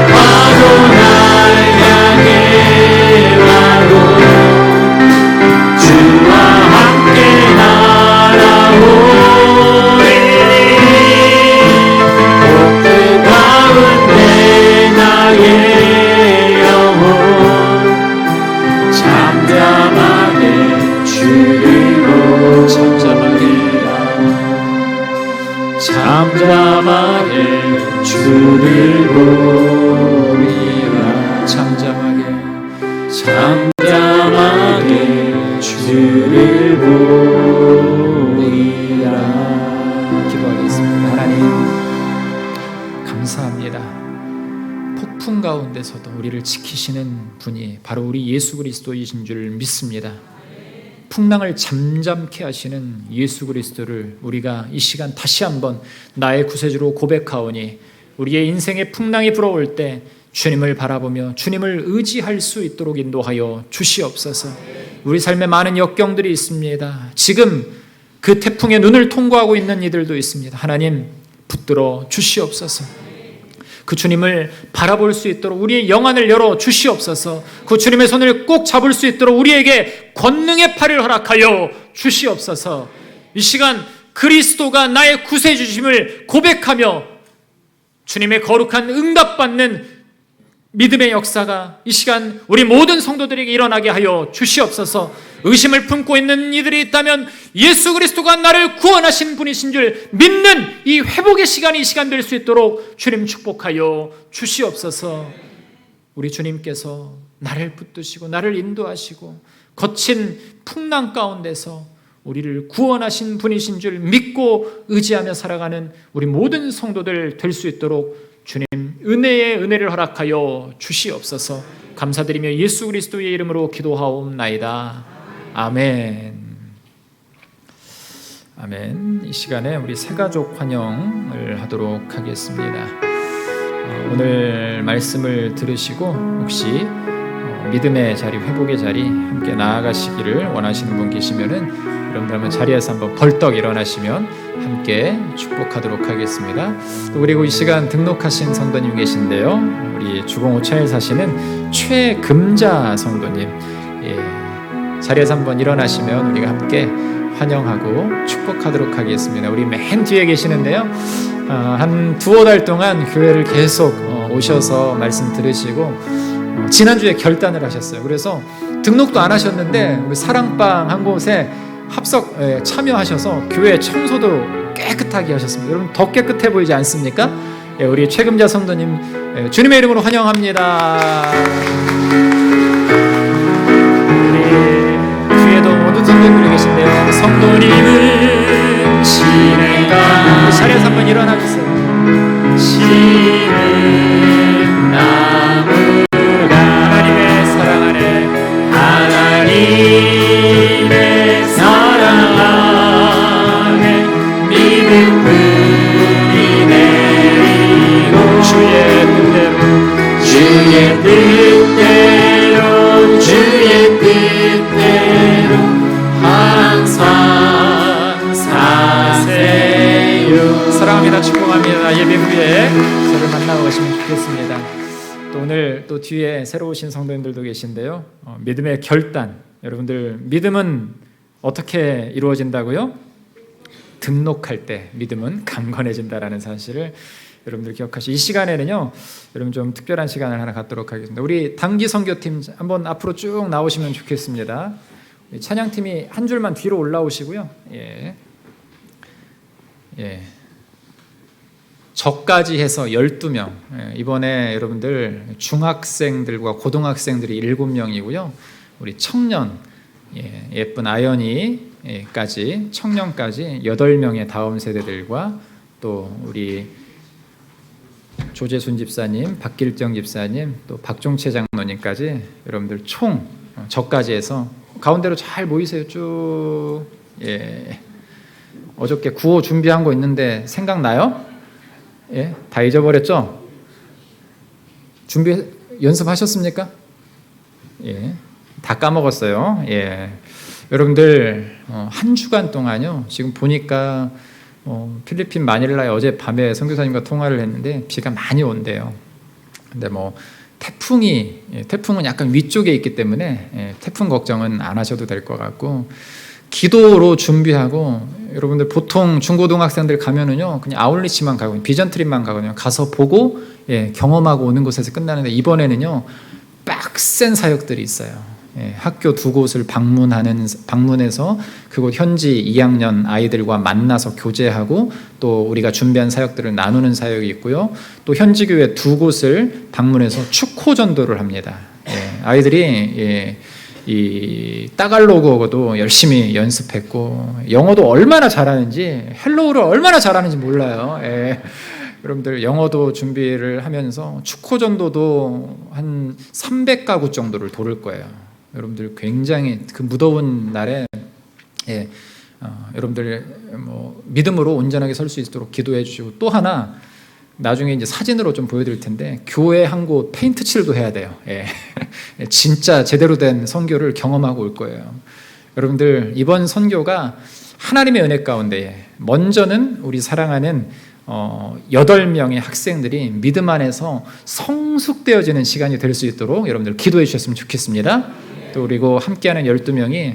파도 날 향해 와도 주와 함께 날아오리니 높은 가운데 나의 영혼 잠잠하게 주를 보고 잠잠하게 주를 보리라. 잠잠하게 주를 보리라. 기도하겠습니다. 하나님 감사합니다. 폭풍 가운데서도 우리를 지키시는 분이 바로 우리 예수 그리스도이신 줄 믿습니다. 풍랑을 잠잠케 하시는 예수 그리스도를 우리가 이 시간 다시 한번 나의 구세주로 고백하오니 우리의 인생의 풍랑이 불어올 때 주님을 바라보며 주님을 의지할 수 있도록 인도하여 주시옵소서. 우리 삶에 많은 역경들이 있습니다. 지금 그 태풍의 눈을 통과하고 있는 이들도 있습니다. 하나님 붙들어 주시옵소서. 그 주님을 바라볼 수 있도록 우리의 영안을 열어 주시옵소서. 그 주님의 손을 꼭 잡을 수 있도록 우리에게 권능의 팔을 허락하여 주시옵소서. 이 시간 그리스도가 나의 구세주심을 고백하며 주님의 거룩한 응답받는 믿음의 역사가 이 시간 우리 모든 성도들에게 일어나게 하여 주시옵소서. 의심을 품고 있는 이들이 있다면 예수 그리스도가 나를 구원하신 분이신 줄 믿는 이 회복의 시간이 이 시간 될 수 있도록 주님 축복하여 주시옵소서. 우리 주님께서 나를 붙드시고 나를 인도하시고 거친 풍랑 가운데서 우리를 구원하신 분이신 줄 믿고 의지하며 살아가는 우리 모든 성도들 될 수 있도록 주님 은혜의 은혜를 허락하여 주시옵소서. 감사드리며 예수 그리스도의 이름으로 기도하옵나이다. 아멘. 아멘. 이 시간에 우리 새가족 환영을 하도록 하겠습니다. 오늘 말씀을 들으시고 혹시 믿음의 자리, 회복의 자리 함께 나아가시기를 원하시는 분 계시면은 여러분들 한번 자리에서 한번 벌떡 일어나시면 함께 축복하도록 하겠습니다. 또 그리고 이 시간 등록하신 성도님 계신데요. 우리 주공 오차에 사시는 최금자 성도님, 자리에서 한번 일어나시면 우리가 함께 환영하고 축복하도록 하겠습니다. 우리 맨 뒤에 계시는데요. 한 두어 달 동안 교회를 계속 오셔서 말씀 들으시고 지난주에 결단을 하셨어요. 그래서 등록도 안 하셨는데 우리 사랑방 한 곳에 참여하셔서 교회 청소도 깨끗하게 하셨습니다. 여러분 더 깨끗해 보이지 않습니까? 우리 최금자 성도님 주님의 이름으로 환영합니다. 우리 뒤에도 모든 성도님들이 계신데요. 성도님은 시냇가 자리에서 한번 일어나 주세요. 시는 나무가 하나님의 사랑 안에 하나님의 사랑 안에 믿음뿐이 내리고 주의 뜻대로 항상 사세요. 사랑합니다. 축복합니다. 예배 후에 저를 만나고 가시면 좋겠습니다. 또 오늘 또 뒤에 새로 오신 성도님들도 계신데요. 믿음의 결단. 여러분들 믿음은 어떻게 이루어진다고요? 등록할 때 믿음은 강건해진다라는 사실을 여러분들 기억하시고 이 시간에는요. 여러분 좀 특별한 시간을 하나 갖도록 하겠습니다. 우리 단기 선교팀 한번 앞으로 쭉 나오시면 좋겠습니다. 찬양팀이 한 줄만 뒤로 올라오시고요. 저까지 해서 12명. 이번에 여러분들 중학생들과 고등학생들이 7명이고요. 우리 청년, 예쁜 아연이까지 청년까지 8명의 다음 세대들과 또 우리 조재순 집사님, 박길정 집사님, 또 박종채 장로님까지 여러분들 총 저까지 해서 가운데로 잘 모이세요. 쭉. 어저께 구호 준비한 거 있는데 생각나요? 다 잊어버렸죠? 연습하셨습니까? 다 까먹었어요. 여러분들 한 주간 동안요. 지금 보니까 필리핀 마닐라에 어제 밤에 선교사님과 통화를 했는데 비가 많이 온대요. 근데 태풍은 약간 위쪽에 있기 때문에 태풍 걱정은 안 하셔도 될 것 같고 기도로 준비하고 여러분들 보통 중고등학생들 가면은요 그냥 아울리치만 가고 비전트립만 가거든요. 가서 보고 경험하고 오는 곳에서 끝나는데 이번에는요 빡센 사역들이 있어요. 학교 2곳을 방문해서 그곳 현지 2학년 아이들과 만나서 교제하고 또 우리가 준비한 사역들을 나누는 사역이 있고요. 또 현지 교회 2곳을 방문해서 축호 전도를 합니다. 아이들이 이 따갈로그어도 열심히 연습했고 영어도 얼마나 잘하는지 헬로우를 얼마나 잘하는지 몰라요. 여러분들 영어도 준비를 하면서 축호 전도도 한 300가구 정도를 돌을 거예요. 여러분들 굉장히 그 무더운 날에 여러분들 믿음으로 온전하게 설 수 있도록 기도해 주시고 또 하나 나중에 이제 사진으로 좀 보여드릴 텐데 교회 한 곳 페인트 칠도 해야 돼요. 진짜 제대로 된 선교를 경험하고 올 거예요. 여러분들 이번 선교가 하나님의 은혜 가운데 먼저는 우리 사랑하는 8명의 학생들이 믿음 안에서 성숙되어지는 시간이 될 수 있도록 여러분들 기도해 주셨으면 좋겠습니다. 또 그리고 함께하는 12명이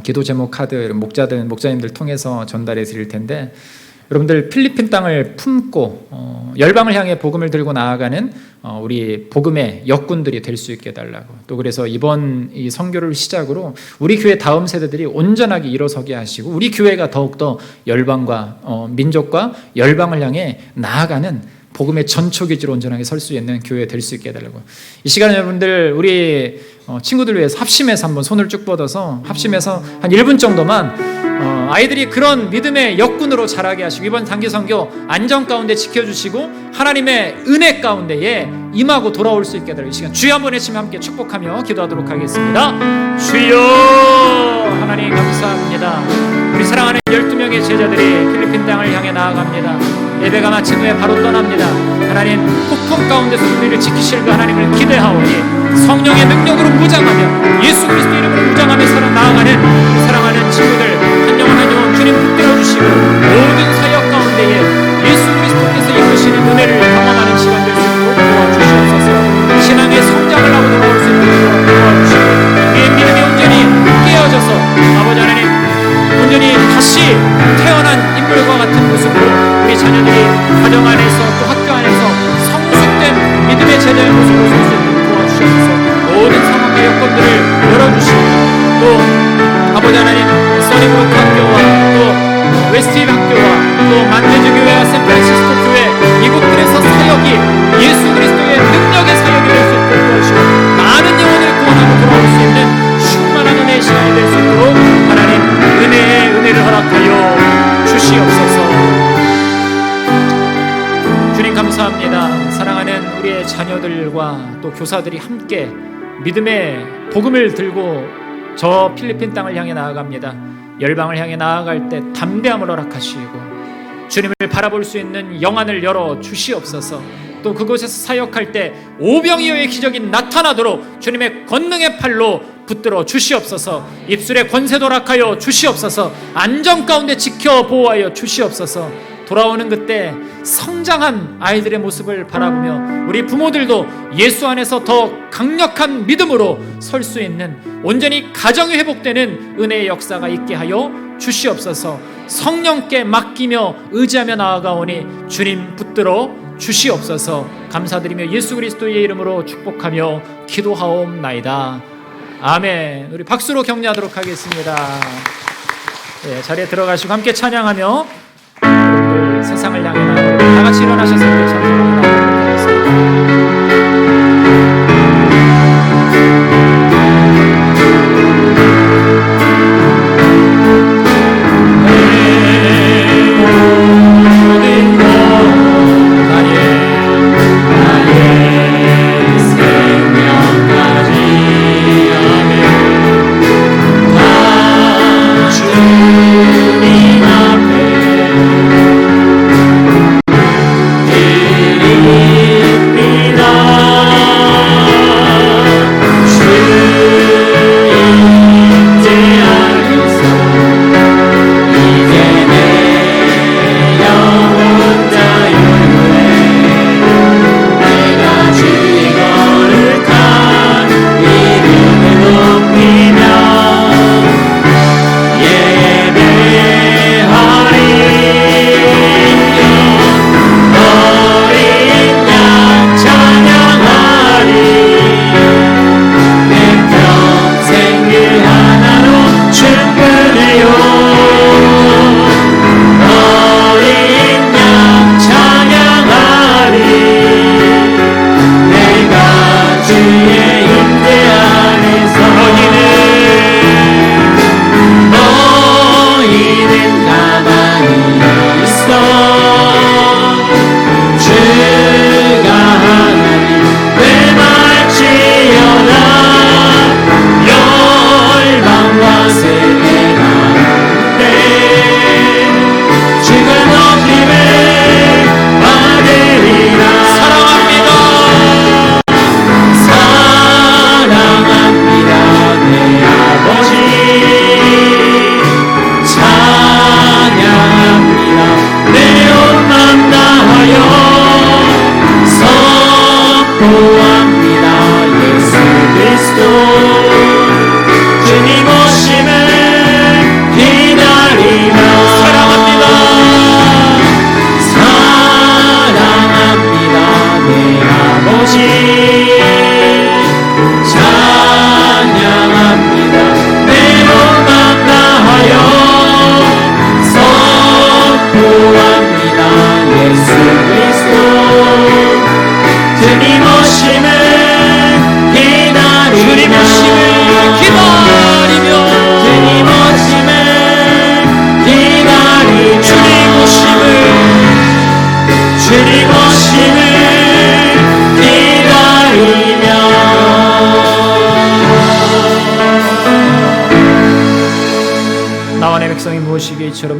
기도 제목 카드 목자님들 통해서 전달해 드릴 텐데 여러분들 필리핀 땅을 품고 열방을 향해 복음을 들고 나아가는 우리 복음의 역군들이 될 수 있게 해달라고 또 그래서 이번 이 선교를 시작으로 우리 교회 다음 세대들이 온전하게 일어서게 하시고 우리 교회가 더욱더 열방과 민족과 열방을 향해 나아가는 복음의 전초기지로 온전하게 설 수 있는 교회 될 수 있게 해달라고. 이 시간에 여러분들 우리 친구들 위해서 합심해서 한번 손을 쭉 뻗어서 합심해서 한 1분 정도만 아이들이 그런 믿음의 역군으로 자라게 하시고 이번 단기 선교 안전 가운데 지켜주시고 하나님의 은혜 가운데에 임하고 돌아올 수 있게 해달라고. 이 시간 주여 한번 외치며 함께 축복하며 기도하도록 하겠습니다. 주여 하나님 감사합니다. 우리 사랑하는 12명의 제자들이 필리핀 땅을 향해 나아갑니다. 예배가 마친 후에 바로 떠납니다. 하나님 폭풍 가운데서 우리를 지키실 그 하나님을 기대하오니 성령의 능력으로 무장하며 예수 그리스도 이름으로 무장하며 나아가는 사랑하는 친구들 한 영혼 한 영혼 주님 붙들어 주시고 모든 사역 가운데에 예수 그리스도께서 이끄시는 은혜를 경험하는 시간 될 수 있도록 도와주시옵소서. 신앙의 성장을 하고 돌아올 수 있도록 도와주시고 우리의 믿음이 온전히 깨어져서 아버지 하나님 온전히 다시 태어난 인물과 같은 모습으로 우리 자녀들이 가정 안에서 또 학교 안에서 성숙된 믿음의 제자의 모습으로 설 수 있도록 도와주셔서 모든 상황과 여건들을 열어주시고 또 아버지 하나님 써니브로크 학교와 또 웨스트힐 학교와 또 만대주 교회와 샌프란시스코 교회 이곳들에서 사역이 예수 그리스도의 능력의 사역이 될 수 있도록 도와주시고 많은 영혼을 구원하고 돌아올 수 있는 충만한 은혜의 시간이 될 수 있도록 하나님 은혜를 허락하여 주시옵소서. 주님 감사합니다. 사랑하는 우리의 자녀들과 또 교사들이 함께 믿음의 복음을 들고 저 필리핀 땅을 향해 나아갑니다. 열방을 향해 나아갈 때 담대함을 허락하시고 주님을 바라볼 수 있는 영안을 열어 주시옵소서. 또 그곳에서 사역할 때 오병이어의 기적이 나타나도록 주님의 권능의 팔로 붙들어 주시옵소서. 입술에 권세도 허락하여 주시옵소서. 안전 가운데 지켜 보호하여 주시옵소서. 돌아오는 그때 성장한 아이들의 모습을 바라보며 우리 부모들도 예수 안에서 더 강력한 믿음으로 설 수 있는 온전히 가정이 회복되는 은혜의 역사가 있게 하여 주시옵소서. 성령께 맡기며 의지하며 나아가오니 주님 붙들어 주시옵소서. 감사드리며 예수 그리스도의 이름으로 축복하며 기도하옵나이다. 아멘. 우리 박수로 격려하도록 하겠습니다. 네, 자리에 들어가시고 함께 찬양하며 여러분들 세상을 향해 나아가고 다 같이 일어나셔서 함께 찬양하도록 하겠습니다. 예수 그리스도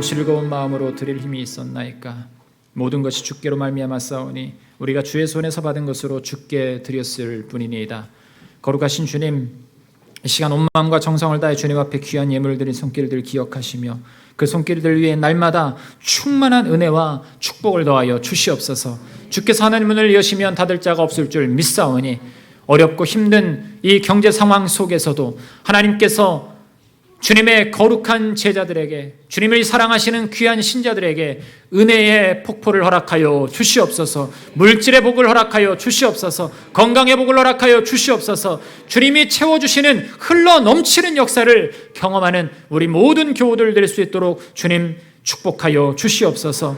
즐거운 마음으로 드릴 힘이 있었나이까. 모든 것이 주께로 말미암아 싸우니 우리가 주의 손에서 받은 것으로 주께 드렸을 뿐이니이다. 거룩하신 주님, 이 시간 온 마음과 정성을 다해 주님 앞에 귀한 예물을 드린 손길들 기억하시며 그 손길들 위에 날마다 충만한 은혜와 축복을 더하여 주시옵소서. 주께서 하나님 문을 여시면 닫을 자가 없을 줄 믿사오니 어렵고 힘든 이 경제 상황 속에서도 하나님께서 주님의 거룩한 제자들에게, 주님을 사랑하시는 귀한 신자들에게 은혜의 폭포를 허락하여 주시옵소서. 물질의 복을 허락하여 주시옵소서. 건강의 복을 허락하여 주시옵소서. 주님이 채워주시는 흘러 넘치는 역사를 경험하는 우리 모든 교우들 될 수 있도록 주님 축복하여 주시옵소서.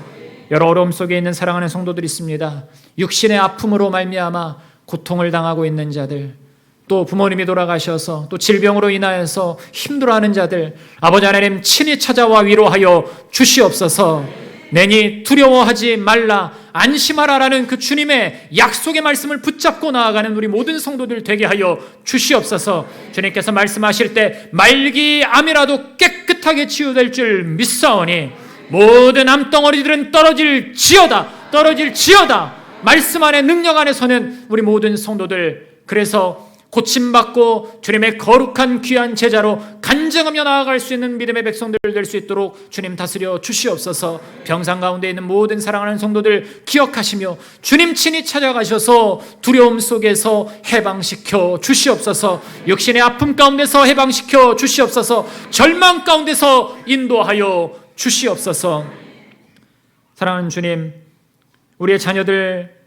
여러 어려움 속에 있는 사랑하는 성도들이 있습니다. 육신의 아픔으로 말미암아 고통을 당하고 있는 자들, 또 부모님이 돌아가셔서 또 질병으로 인하여서 힘들어하는 자들, 아버지 하나님 친히 찾아와 위로하여 주시옵소서. 내니 두려워하지 말라, 안심하라라는 그 주님의 약속의 말씀을 붙잡고 나아가는 우리 모든 성도들 되게 하여 주시옵소서. 주님께서 말씀하실 때 말기암이라도 깨끗하게 치유될 줄 믿사오니 모든 암덩어리들은 떨어질지어다, 떨어질지어다. 말씀 안에, 능력 안에 서는 우리 모든 성도들, 그래서 고침받고 주님의 거룩한 귀한 제자로 간증하며 나아갈 수 있는 믿음의 백성들 될 수 있도록 주님 다스려 주시옵소서. 병상 가운데 있는 모든 사랑하는 성도들 기억하시며 주님 친히 찾아가셔서 두려움 속에서 해방시켜 주시옵소서. 육신의 아픔 가운데서 해방시켜 주시옵소서. 절망 가운데서 인도하여 주시옵소서. 사랑하는 주님, 우리의 자녀들,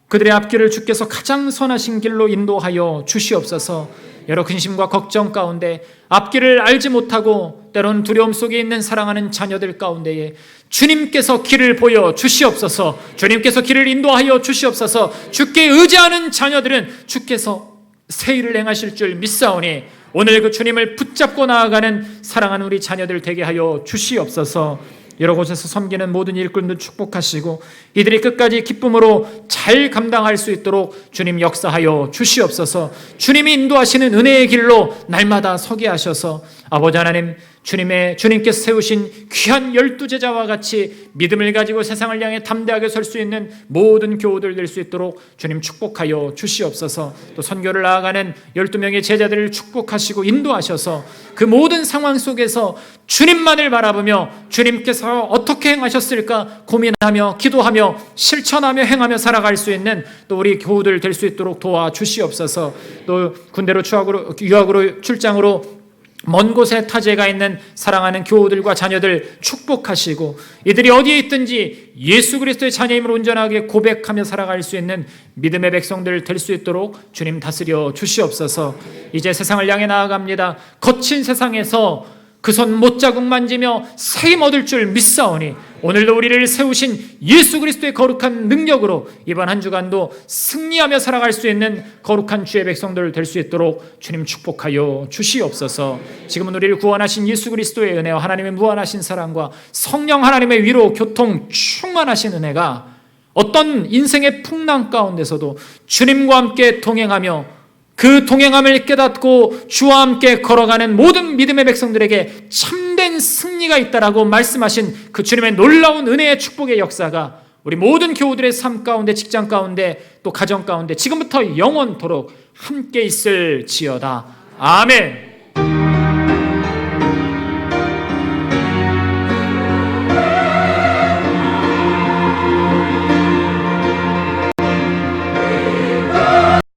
그들의 앞길을 주께서 가장 선하신 길로 인도하여 주시옵소서. 여러 근심과 걱정 가운데 앞길을 알지 못하고 때론 두려움 속에 있는 사랑하는 자녀들 가운데에 주님께서 길을 보여 주시옵소서. 주님께서 길을 인도하여 주시옵소서. 주께 의지하는 자녀들은 주께서 새 일을 행하실 줄 믿사오니 오늘 그 주님을 붙잡고 나아가는 사랑하는 우리 자녀들 되게 하여 주시옵소서. 여러 곳에서 섬기는 모든 일꾼들 축복하시고 이들이 끝까지 기쁨으로 잘 감당할 수 있도록 주님 역사하여 주시옵소서. 주님이 인도하시는 은혜의 길로 날마다 서게 하셔서 아버지 하나님, 주님께서 세우신 귀한 12제자와 같이 믿음을 가지고 세상을 향해 담대하게 설 수 있는 모든 교우들 될 수 있도록 주님 축복하여 주시옵소서. 또 선교를 나아가는 12명의 제자들을 축복하시고 인도하셔서 그 모든 상황 속에서 주님만을 바라보며 주님께서 어떻게 행하셨을까 고민하며 기도하며 실천하며 행하며 살아갈 수 있는 또 우리 교우들 될 수 있도록 도와주시옵소서. 또 군대로 유학으로 출장으로 먼 곳에 타지가 있는 사랑하는 교우들과 자녀들 축복하시고 이들이 어디에 있든지 예수 그리스도의 자녀임을 온전하게 고백하며 살아갈 수 있는 믿음의 백성들 될 수 있도록 주님 다스려 주시옵소서. 이제 세상을 향해 나아갑니다. 거친 세상에서 그 손 못자국 만지며 세임 얻을 줄 믿사오니 오늘도 우리를 세우신 예수 그리스도의 거룩한 능력으로 이번 한 주간도 승리하며 살아갈 수 있는 거룩한 주의 백성들 될 수 있도록 주님 축복하여 주시옵소서. 지금은 우리를 구원하신 예수 그리스도의 은혜와 하나님의 무한하신 사랑과 성령 하나님의 위로 교통 충만하신 은혜가 어떤 인생의 풍랑 가운데서도 주님과 함께 동행하며 그 동행함을 깨닫고 주와 함께 걸어가는 모든 믿음의 백성들에게 참된 승리가 있다라고 말씀하신 그 주님의 놀라운 은혜의 축복의 역사가 우리 모든 교우들의 삶 가운데, 직장 가운데, 또 가정 가운데 지금부터 영원토록 함께 있을지어다. 아멘.